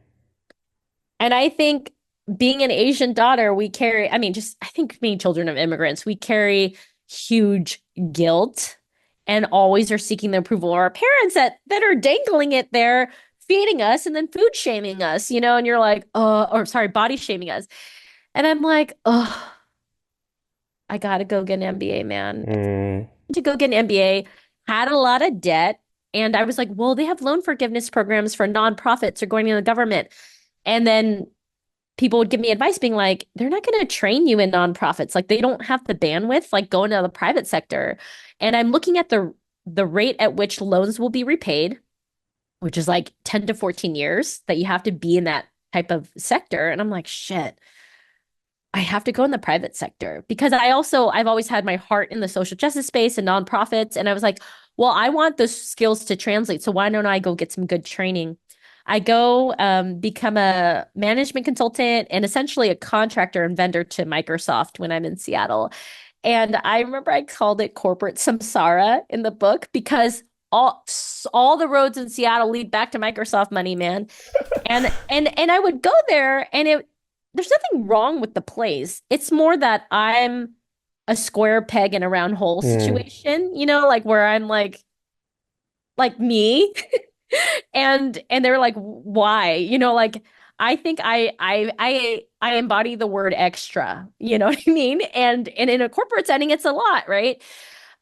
And I think being an Asian daughter, we carry, I mean, just I think being children of immigrants, we carry huge guilt and always are seeking the approval of our parents that are dangling it there, feeding us and then food shaming us, and you're like, or sorry, body shaming us. And I'm like, oh, I gotta go get an MBA, man. Mm. To go get an MBA, had a lot of debt. And I was like, well, they have loan forgiveness programs for nonprofits or going to the government. And then people would give me advice being like, they're not going to train you in nonprofits. Like they don't have the bandwidth, like go into the private sector. And I'm looking at the rate at which loans will be repaid, which is like 10 to 14 years that you have to be in that type of sector. And I'm like, shit, I have to go in the private sector because I've always had my heart in the social justice space and nonprofits. And I was like, well, I want those skills to translate. So why don't I go get some good training? I go become a management consultant and essentially a contractor and vendor to Microsoft when I'm in Seattle. And I remember I called it corporate samsara in the book because all the roads in Seattle lead back to Microsoft money, man. And I would go there and there's nothing wrong with the place. It's more that I'm a square peg in a round hole Mm. situation, like where I'm like me. And they were like, why? Like I think I embody the word extra, you know what I mean? And in a corporate setting, it's a lot, right?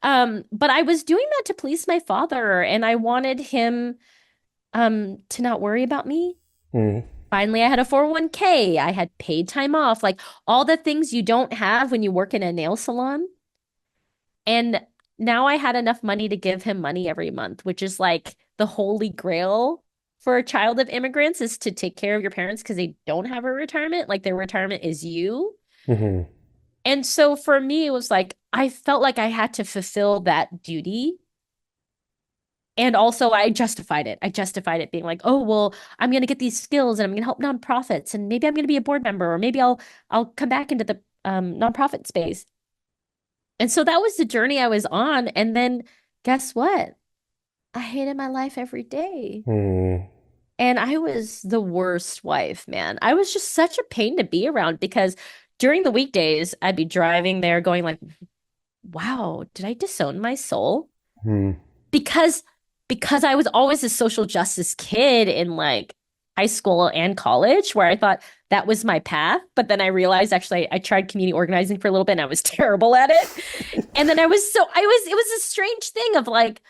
But I was doing that to please my father, and I wanted him to not worry about me. Mm. Finally, I had a 401k. I had paid time off, like all the things you don't have when you work in a nail salon. And now I had enough money to give him money every month, which is like the holy grail for a child of immigrants is to take care of your parents because they don't have a retirement. Like their retirement is you. Mm-hmm. And so for me, it was like I felt like I had to fulfill that duty. And also I justified it. I justified it being like, oh, well, I'm going to get these skills and I'm going to help nonprofits and maybe I'm going to be a board member or maybe I'll come back into the nonprofit space. And so that was the journey I was on. And then guess what? I hated my life every day. Hmm. And I was the worst wife, man. I was just such a pain to be around because during the weekdays, I'd be driving there going like, wow, did I disown my soul? Hmm. Because because I was always a social justice kid in like high school and college where I thought that was my path. But then I realized actually I tried community organizing for a little bit and I was terrible at it. And then it was a strange thing of like,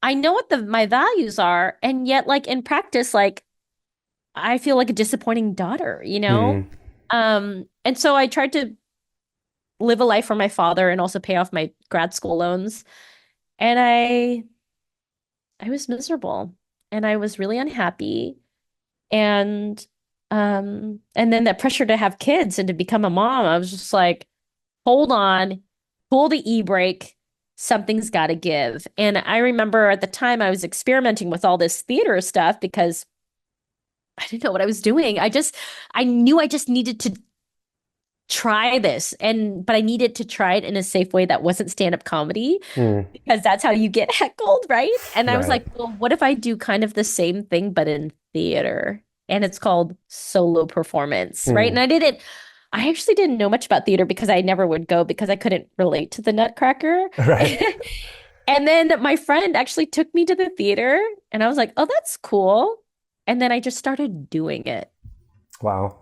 I know what my values are, and yet like in practice, like I feel like a disappointing daughter, you know? Hmm. And so I tried to live a life for my father and also pay off my grad school loans. And I was miserable and I was really unhappy. And then that pressure to have kids and to become a mom, I was just like, hold on, pull the e-brake. Something's got to give. And I remember at the time I was experimenting with all this theater stuff because I didn't know what I was doing. I knew I just needed to try this but I needed to try it in a safe way that wasn't stand-up comedy Hmm. because that's how you get heckled, right? And I was Right. like, well, what if I do kind of the same thing but in theater? And it's called solo performance, right? Hmm. And I actually didn't know much about theater because I never would go because I couldn't relate to the Nutcracker. Right. And then my friend actually took me to the theater and I was like, oh, that's cool. And then I just started doing it. Wow.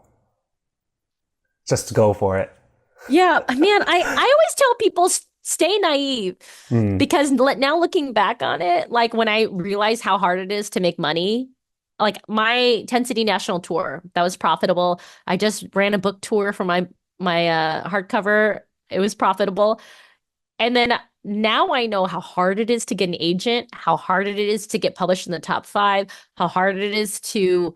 Just go for it. Yeah, man, I always tell people stay naive Hmm. because now looking back on it, like when I realize how hard it is to make money, like my 10 city national tour, that was profitable. I just ran a book tour for my hardcover. It was profitable. And then now I know how hard it is to get an agent, how hard it is to get published in the top five, how hard it is to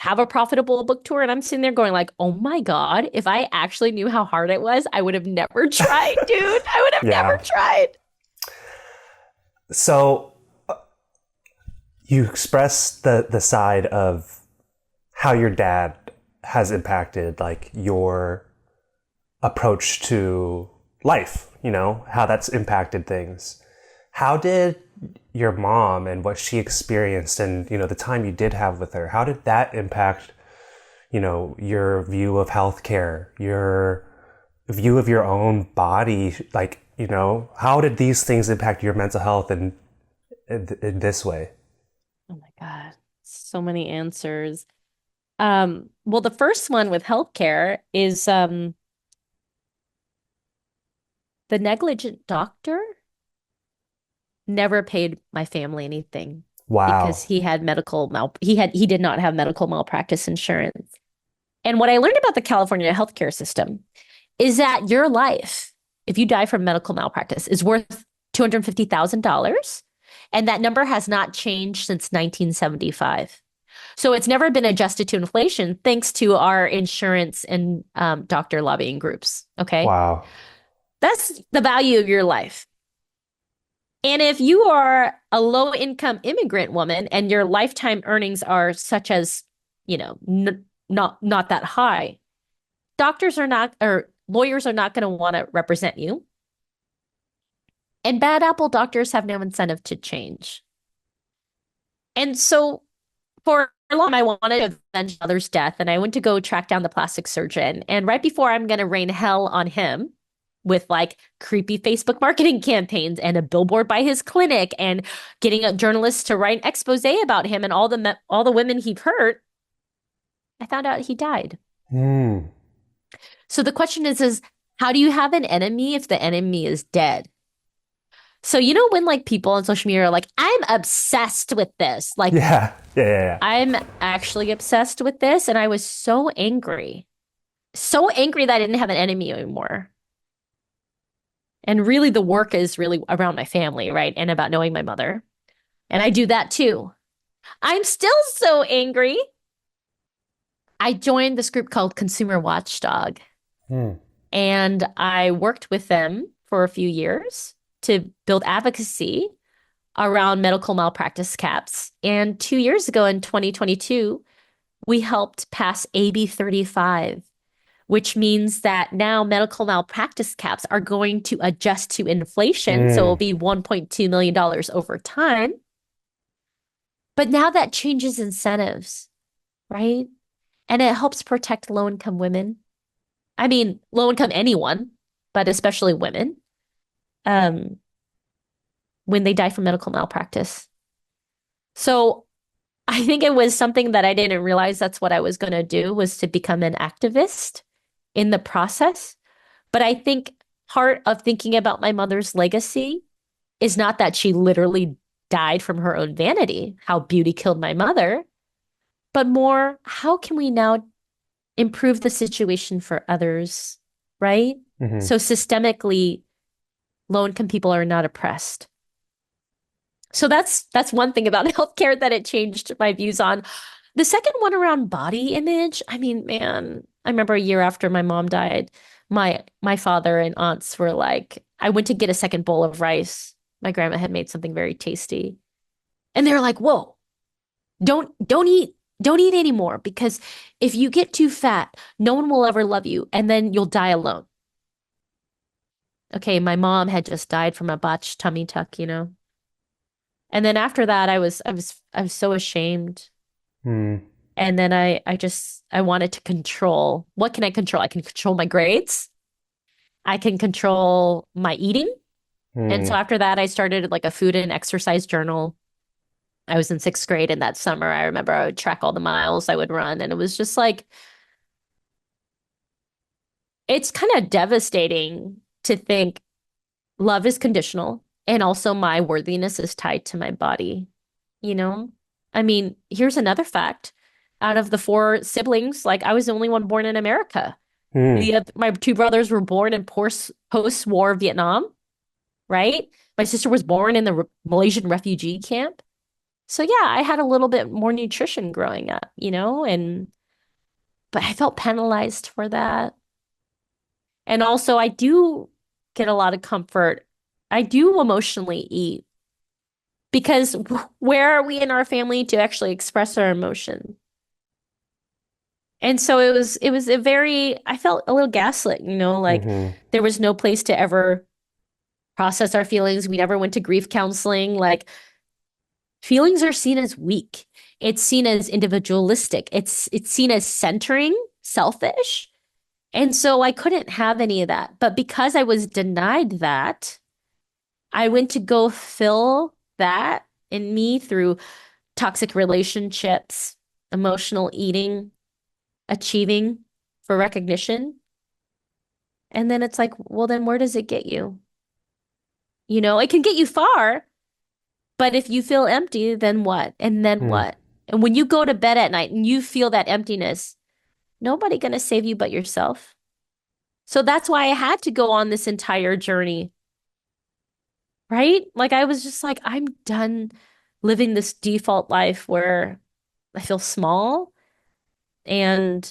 have a profitable book tour. And I'm sitting there going like, oh my God, if I actually knew how hard it was, I would have never tried, dude. I would have never Yeah. tried. So you express the side of how your dad has impacted like your approach to life, how that's impacted things. How did your mom and what she experienced and, the time you did have with her, how did that impact, your view of healthcare, your view of your own body? Like, how did these things impact your mental health in this way? Oh my God. So many answers. Well, the first one with healthcare is the negligent doctor never paid my family anything because Wow. he did not have medical malpractice insurance. And what I learned about the California healthcare system is that your life, if you die from medical malpractice, is worth $250,000. And that number has not changed since 1975. So it's never been adjusted to inflation thanks to our insurance and doctor lobbying groups. Okay. Wow. That's the value of your life. And if you are a low income immigrant woman and your lifetime earnings are such as, not that high, doctors are not, or lawyers are not going to want to represent you. And bad apple doctors have no incentive to change. And so for a long time, I wanted to avenge mother's death, and I went to go track down the plastic surgeon. And right before I'm going to rain hell on him with like creepy Facebook marketing campaigns and a billboard by his clinic and getting a journalist to write an expose about him and all the women he hurt, I found out he died. Hmm. So the question is how do you have an enemy if the enemy is dead? So when like people on social media are like, I'm obsessed with this, like Yeah. Yeah. Yeah. Yeah. I'm actually obsessed with this, and I was so angry that I didn't have an enemy anymore. And really, the work is really around my family, right? And about knowing my mother. And I do that too. I'm still so angry. I joined this group called Consumer Watchdog, Hmm. and I worked with them for a few years to build advocacy around medical malpractice caps. And 2 years ago in 2022, we helped pass AB 35, which means that now medical malpractice caps are going to adjust to inflation. So it'll Mm. be $1.2 million over time. But now that changes incentives, right? And it helps protect low income women. I mean, low income anyone, but especially women, um, when they die from medical malpractice. So I think it was something that I didn't realize that's what I was going to do was to become an activist in the process. But I think part of thinking about my mother's legacy is not that she literally died from her own vanity, how beauty killed my mother, but more, how can we now improve the situation for others, right? Hmm. So systemically, low-income people are not oppressed. So that's one thing about healthcare that it changed my views on. The second one around body image, I mean, man, I remember a year after my mom died, my father and aunts were like, I went to get a second bowl of rice. My grandma had made something very tasty. And they were like, "Whoa, don't eat anymore because if you get too fat, no one will ever love you and then you'll die alone." Okay, my mom had just died from a botched tummy tuck, you know. And then after that, I was so ashamed. Mm. And then I wanted to control. What can I control? I can control my grades. I can control my eating. And so Mm. after that, I started like a food and exercise journal. I was in sixth grade, and that summer, I remember I would track all the miles I would run, and it was just like it's kind of devastating to think love is conditional, and also my worthiness is tied to my body, you know? I mean, here's another fact. Out of the four siblings, like I was the only one born in America. Mm. My two brothers were born in post-war Vietnam, right? My sister was born in the Malaysian refugee camp. So yeah, I had a little bit more nutrition growing up, you know, and but I felt penalized for that. And also I do get a lot of comfort. I do emotionally eat because where are we in our family to actually express our emotion? And so it was a very I felt a little gaslit, you know, like Hmm. there was no place to ever process our feelings. We never went to grief counseling. Like feelings are seen as weak. It's seen as individualistic. It's seen as centering, selfish. And so I couldn't have any of that. But because I was denied that, I went to go fill that in me through toxic relationships, emotional eating, achieving for recognition. And then it's like, well, then where does it get you? You know, it can get you far, but if you feel empty, then what? And then Mm. what? And when you go to bed at night and you feel that emptiness, nobody gonna save you but yourself. So that's why I had to go on this entire journey, right? Like I was just like, I'm done living this default life where I feel small. And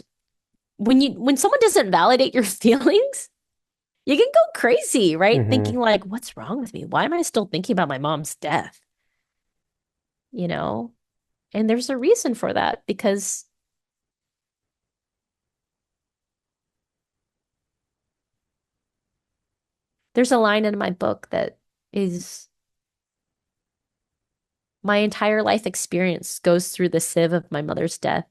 when someone doesn't validate your feelings, you can go crazy, right? Hmm. Thinking like, what's wrong with me? Why am I still thinking about my mom's death? You know? And there's a reason for that because there's a line in my book that is my entire life experience goes through the sieve of my mother's death,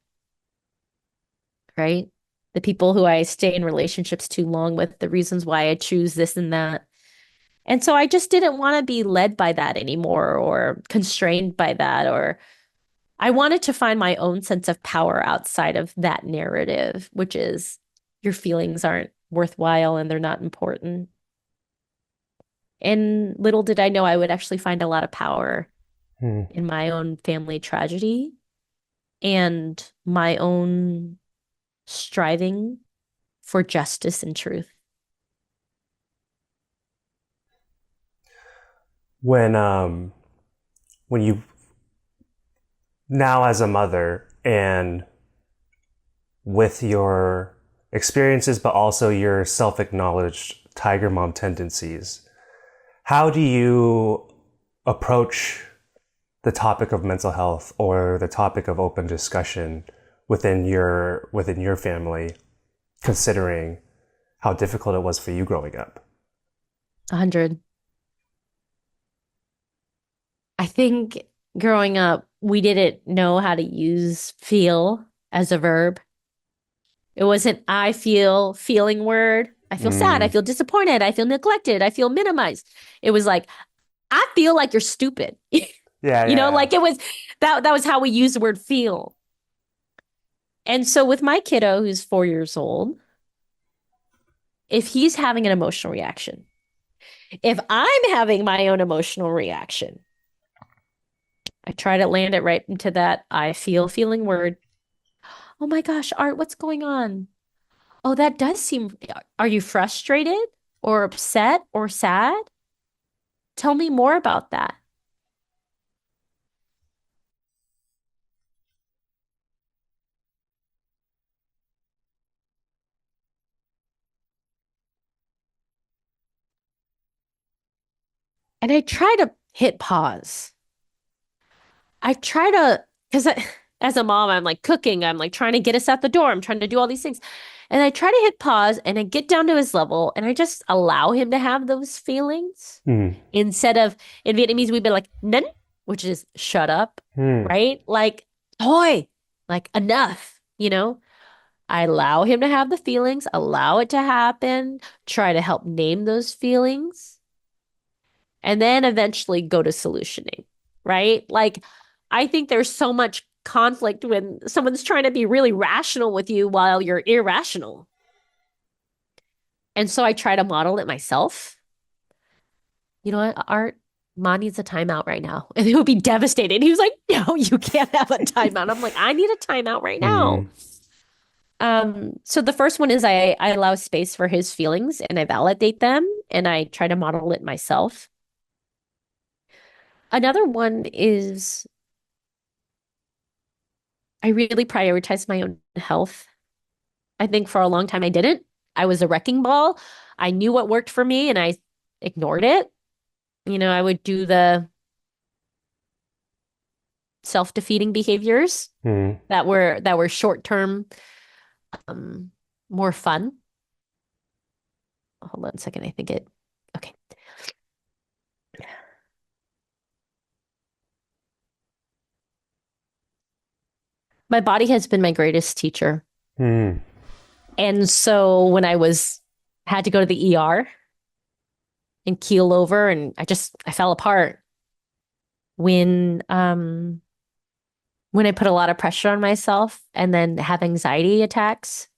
right? The people who I stay in relationships too long with, the reasons why I choose this and that. And so I just didn't want to be led by that anymore or constrained by that, or I wanted to find my own sense of power outside of that narrative, which is your feelings aren't worthwhile and they're not important. And little did I know I would actually find a lot of power Mm. in my own family tragedy and my own striving for justice and truth. When when you now as a mother and with your experiences, but also your self-acknowledged tiger mom tendencies, how do you approach the topic of mental health or the topic of open discussion within your family? considering how difficult it was for you growing up. 100. I think growing up, we didn't know how to use feel as a verb. It wasn't I feel feeling word. I feel sad. I Mm, feel disappointed. I feel neglected. I feel minimized. It was like, I feel like you're stupid. yeah, yeah, Like it was that was how we use the word feel. And so with my kiddo who's 4 years old, if he's having an emotional reaction, if I'm having my own emotional reaction, I try to land it right into that I feel feeling word. Oh my gosh, Art, what's going on? Oh, that does seem, are you frustrated or upset or sad? Tell me more about that. And I try to hit pause. I try to, because as a mom, I'm like cooking, I'm like trying to get us out the door, I'm trying to do all these things. And I try to hit pause and I get down to his level and I just allow him to have those feelings mm, instead of in Vietnamese, we'd be like, Nen, which is shut up, mm. right? Like, toy, like enough. I allow him to have the feelings, allow it to happen, try to help name those feelings, and then eventually go to solutioning, right? Like, I think there's so much conflict when someone's trying to be really rational with you while you're irrational. And so I try to model it myself. You know what, Art? Ma needs a timeout right now. And it would be devastated. He was like, no, you can't have a timeout. I'm like, I need a timeout right now. Mm. So the first one is I allow space for his feelings and I validate them and I try to model it myself. Another one is I really prioritize my own health. I think for a long time I didn't. I was a wrecking ball. I knew what worked for me and I ignored it. I would do the self-defeating behaviors Mm. that were short-term, um, more fun. Hold on a second. I think it. Okay. My body has been my greatest teacher. Mm. And so when I had to go to the ER and keel over and I fell apart when I put a lot of pressure on myself and then have anxiety attacks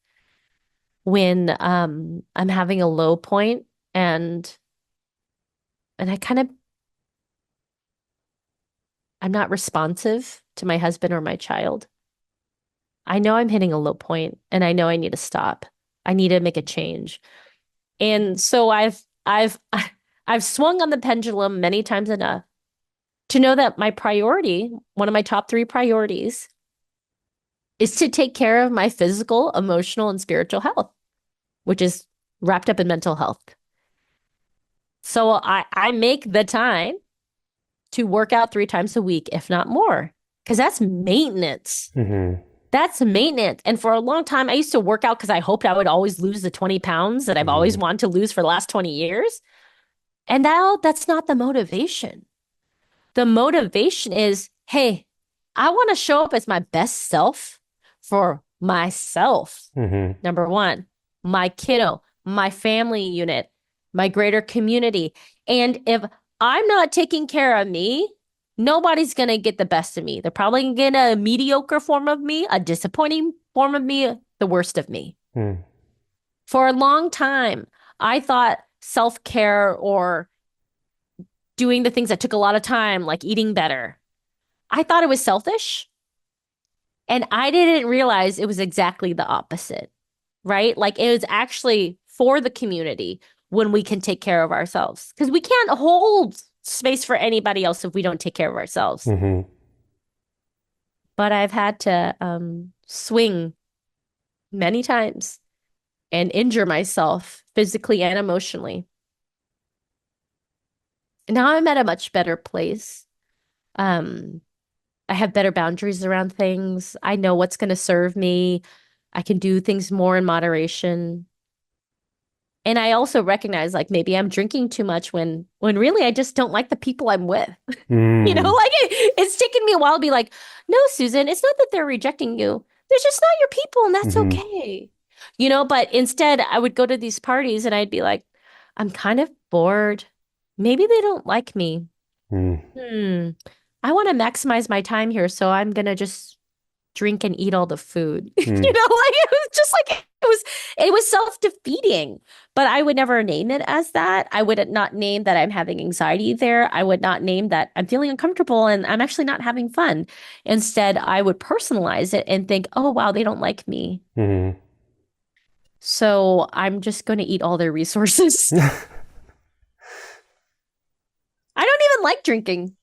when I'm having a low point and I'm not responsive to my husband or my child. I know I'm hitting a low point and I know I need to stop. I need to make a change. And so I've swung on the pendulum many times enough to know that my priority, one of my top three priorities, is to take care of my physical, emotional, and spiritual health, which is wrapped up in mental health. So I make the time to work out 3 times a week, if not more, because that's maintenance. Mm-hmm. That's maintenance. And for a long time, I used to work out because I hoped I would always lose the 20 pounds that I've always Mm-hmm. wanted to lose for the last 20 years. And now that's not the motivation. The motivation is, hey, I want to show up as my best self for myself. Mm-hmm. Number one, my kiddo, my family unit, my greater community. And if I'm not taking care of me, nobody's going to get the best of me. They're probably going to get a mediocre form of me, a disappointing form of me, the worst of me. Mm. For a long time, I thought self-care or doing the things that took a lot of time, like eating better, I thought it was selfish. And I didn't realize it was exactly the opposite, right? Like it was actually for the community when we can take care of ourselves because we can't hold space for anybody else if we don't take care of ourselves. Mm-hmm. But I've had to swing many times and injure myself physically and emotionally. Now I'm at a much better place. Um, I have better boundaries around things. I know what's going to serve me. I can do things more in moderation. And I also recognize like maybe I'm drinking too much when really I just don't like the people I'm with. You know, Mm. like it's taken me a while to be like, no, Susan, it's not that they're rejecting you. They're just not your people, and that's Hmm. okay. You know, but instead I would go to these parties and I'd be like, I'm kind of bored. Maybe they don't like me. Mm. Hmm. I want to maximize my time here, so I'm gonna just drink and eat all the food. Mm. Like it was just like it was self-defeating. But I would never name it as that. I would not name that I'm having anxiety there. I would not name that I'm feeling uncomfortable and I'm actually not having fun. Instead, I would personalize it and think, "Oh, wow, they don't like me." Mm. So I'm just going to eat all their resources. I don't even like drinking.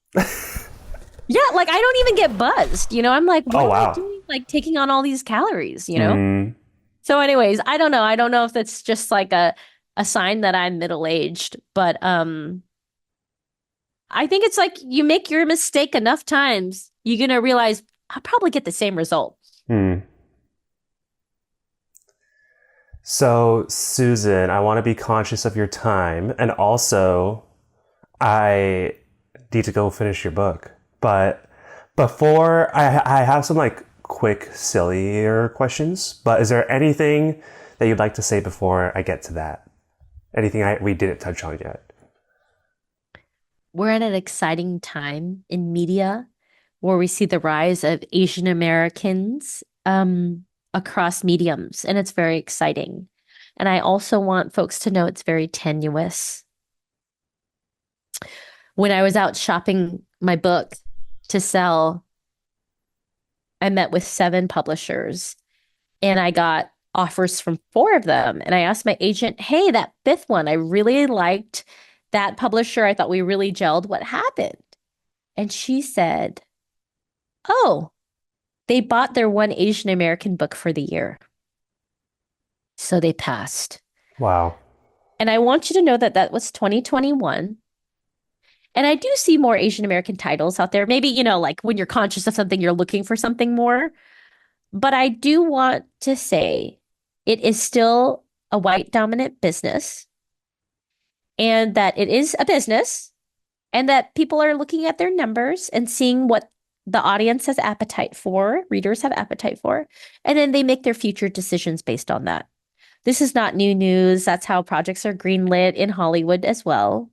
Yeah, like I don't even get buzzed. I'm like, what Oh, am I wow. doing? Like taking on all these calories? Mm. So anyways, I don't know. I don't know if that's just like a sign that I'm middle-aged, but I think it's like you make your mistake enough times, you're gonna realize I'll probably get the same result. Mm. So, Susan, I want to be conscious of your time, and also I need to go finish your book. But before I have some like quick, sillier questions. But is there anything that you'd like to say before I get to that? Anything we didn't touch on yet? We're at an exciting time in media where we see the rise of Asian Americans across mediums, and it's very exciting. And I also want folks to know it's very tenuous. When I was out shopping my book to sell, I met with 7 publishers and I got offers from 4 of them. And I asked my agent, hey, that fifth one, I really liked that publisher. I thought we really gelled. What happened? And she said, oh, they bought their one Asian American book for the year. So they passed. Wow. And I want you to know that that was 2021. And I do see more Asian American titles out there. Maybe, like when you're conscious of something, you're looking for something more. But I do want to say it is still a white dominant business and that it is a business and that people are looking at their numbers and seeing what the audience has appetite for, readers have appetite for, and then they make their future decisions based on that. This is not new news. That's how projects are greenlit in Hollywood as well.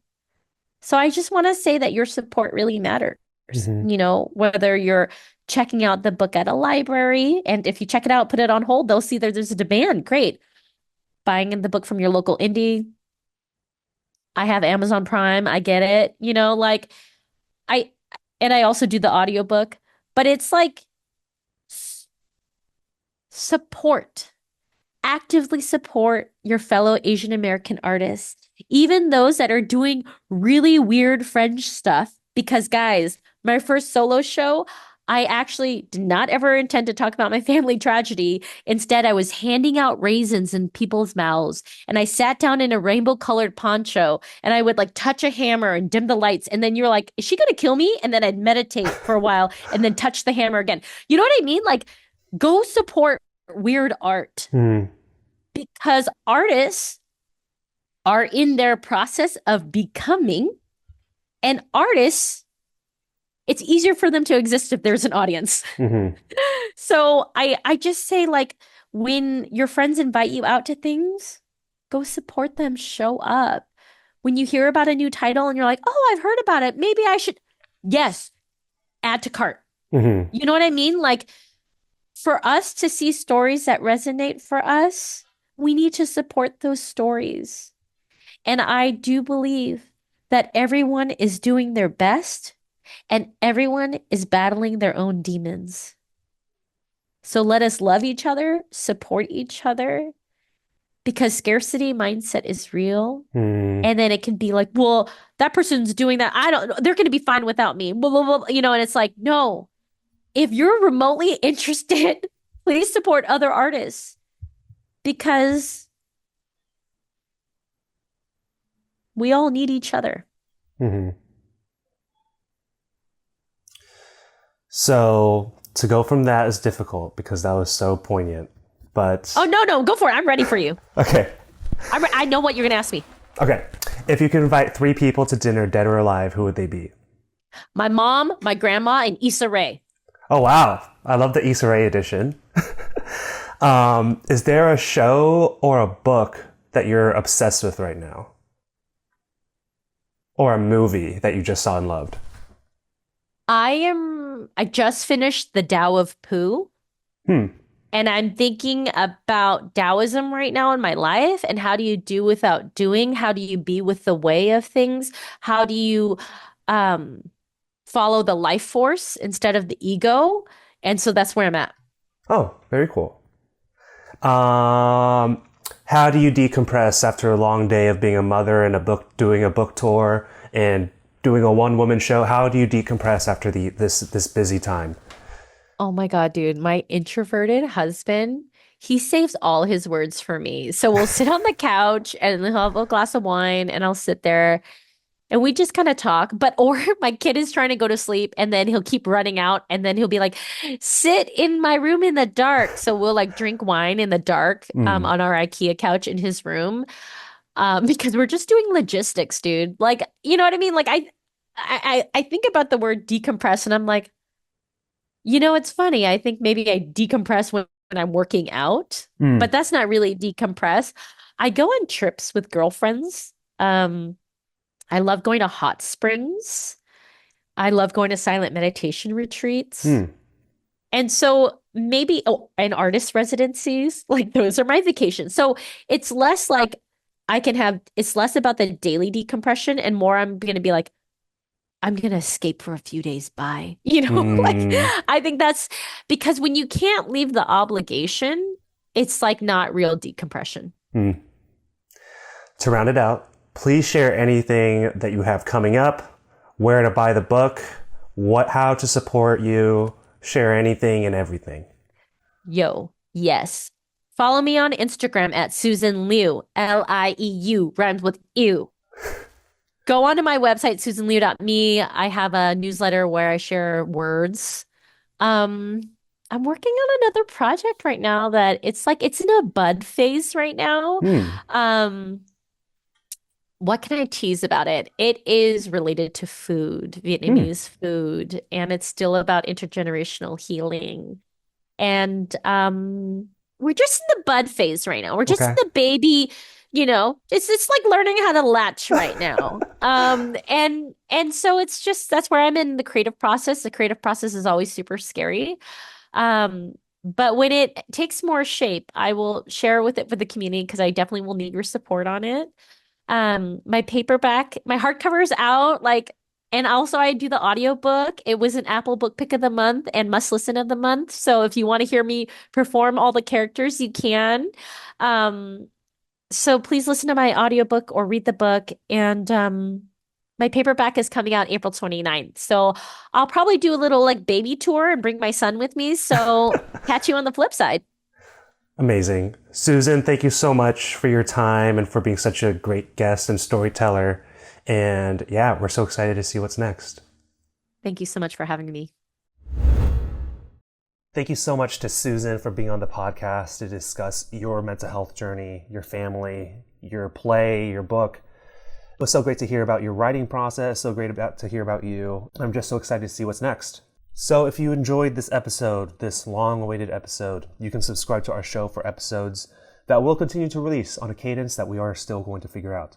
So I just want to say that your support really matters. Hmm. Whether you're checking out the book at a library, and if you check it out, put it on hold, they'll see that there's a demand. Great. Buying the book from your local indie. I have Amazon Prime. I get it. Like I, and I also do the audiobook, but it's like s- support. Actively support your fellow Asian American artists, even those that are doing really weird French stuff. Because, guys, my first solo show, I actually did not ever intend to talk about my family tragedy. Instead, I was handing out raisins in people's mouths, and I sat down in a rainbow colored poncho, and I would like touch a hammer and dim the lights. And then you're like, is she going to kill me? And then I'd meditate for a while and then touch the hammer again. You know what I mean? Like, go support weird art Mm. because artists are in their process of becoming, and artists, it's easier for them to exist if there's an audience. Hmm. So I just say like when your friends invite you out to things, go support them, show up. When you hear about a new title and you're like, "Oh, I've heard about it. Maybe I should." Yes, add to cart. Hmm. You know what I mean? Like for us to see stories that resonate for us, we need to support those stories. And I do believe that everyone is doing their best and everyone is battling their own demons. So let us love each other, support each other, because scarcity mindset is real. Mm. And then it can be like, well, that person's doing that. I don't know. They're going to be fine without me. Blah, blah, blah, and it's like, no, if you're remotely interested, please support other artists because we all need each other. Hmm. So to go from that is difficult because that was so poignant. But Oh, no, go for it. I'm ready for you. okay. I know what you're going to ask me. Okay. If you could invite 3 people to dinner, dead or alive, who would they be? My mom, my grandma, and Issa Rae. Oh, wow. I love the Issa Rae edition. Is there a show or a book that you're obsessed with right now? Or a movie that you just saw and loved? I just finished The Tao of Pooh, Hmm. and I'm thinking about Taoism right now in my life and how do you do without doing? How do you be with the way of things? How do you um follow the life force instead of the ego? And so that's where I'm at. Oh, very cool. How do you decompress after a long day of being a mother and doing a book tour and doing a one-woman show? How do you decompress after this busy time? Oh my God, dude, my introverted husband, he saves all his words for me. So we'll sit on the couch and he'll have a glass of wine and I'll sit there and we just kind of talk. Or my kid is trying to go to sleep and then he'll keep running out and then he'll be like, sit in my room in the dark. So we'll like drink wine in the dark Mm. on our IKEA couch in his room because we're just doing logistics, dude. Like, you know what I mean? Like I think about the word decompress and I'm like, it's funny. I think maybe I decompress when I'm working out, Mm. but that's not really decompress. I go on trips with girlfriends. I love going to hot springs. I love going to silent meditation retreats. Mm. And so maybe, and artist residencies, like those are my vacations. So it's less like it's less about the daily decompression and more I'm going to be like, I'm going to escape for a few days. Bye. Like Mm. I think that's because when you can't leave the obligation, it's like not real decompression. Mm. To round it out, please share anything that you have coming up, where to buy the book, how to support you, share anything and everything. Yo, yes. Follow me on Instagram at Susan Lieu, Lieu, rhymes with ew. Go onto my website, susanliu.me. I have a newsletter where I share words. Um, I'm working on another project right now that it's in a bud phase right now. Hmm. Um, what can I tease about it? It is related to food, Hmm. Vietnamese food, and it's still about intergenerational healing. And we're just in the bud phase right now. We're just in Okay. the baby, it's like learning how to latch right now. And so it's just that's where I'm in the creative process. The creative process is always super scary. But when it takes more shape, I will share with the community because I definitely will need your support on it. My paperback, my hardcover is out, and also I do the audiobook. It was an Apple Book Pick of the Month and Must Listen of the Month. So if you want to hear me perform all the characters, you can. Um, so please listen to my audiobook or read the book. And my paperback is coming out April 29th. So I'll probably do a little like baby tour and bring my son with me. So catch you on the flip side. Amazing. Susan, thank you so much for your time and for being such a great guest and storyteller. And yeah, we're so excited to see what's next. Thank you so much for having me. Thank you so much to Susan for being on the podcast to discuss your mental health journey, your family, your play, your book. It was so great to hear about your writing process, so great to hear about you. I'm just so excited to see what's next. So if you enjoyed this episode, this long-awaited episode, you can subscribe to our show for episodes that we'll continue to release on a cadence that we are still going to figure out.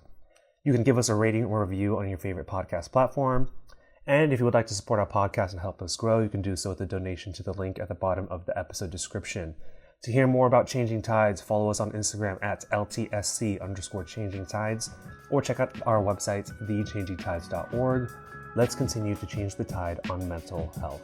You can give us a rating or review on your favorite podcast platform. And if you would like to support our podcast and help us grow, you can do so with a donation to the link at the bottom of the episode description. To hear more about Changing Tides, follow us on Instagram at LTSC_Changing Tides, or check out our website, thechangingtides.org. Let's continue to change the tide on mental health.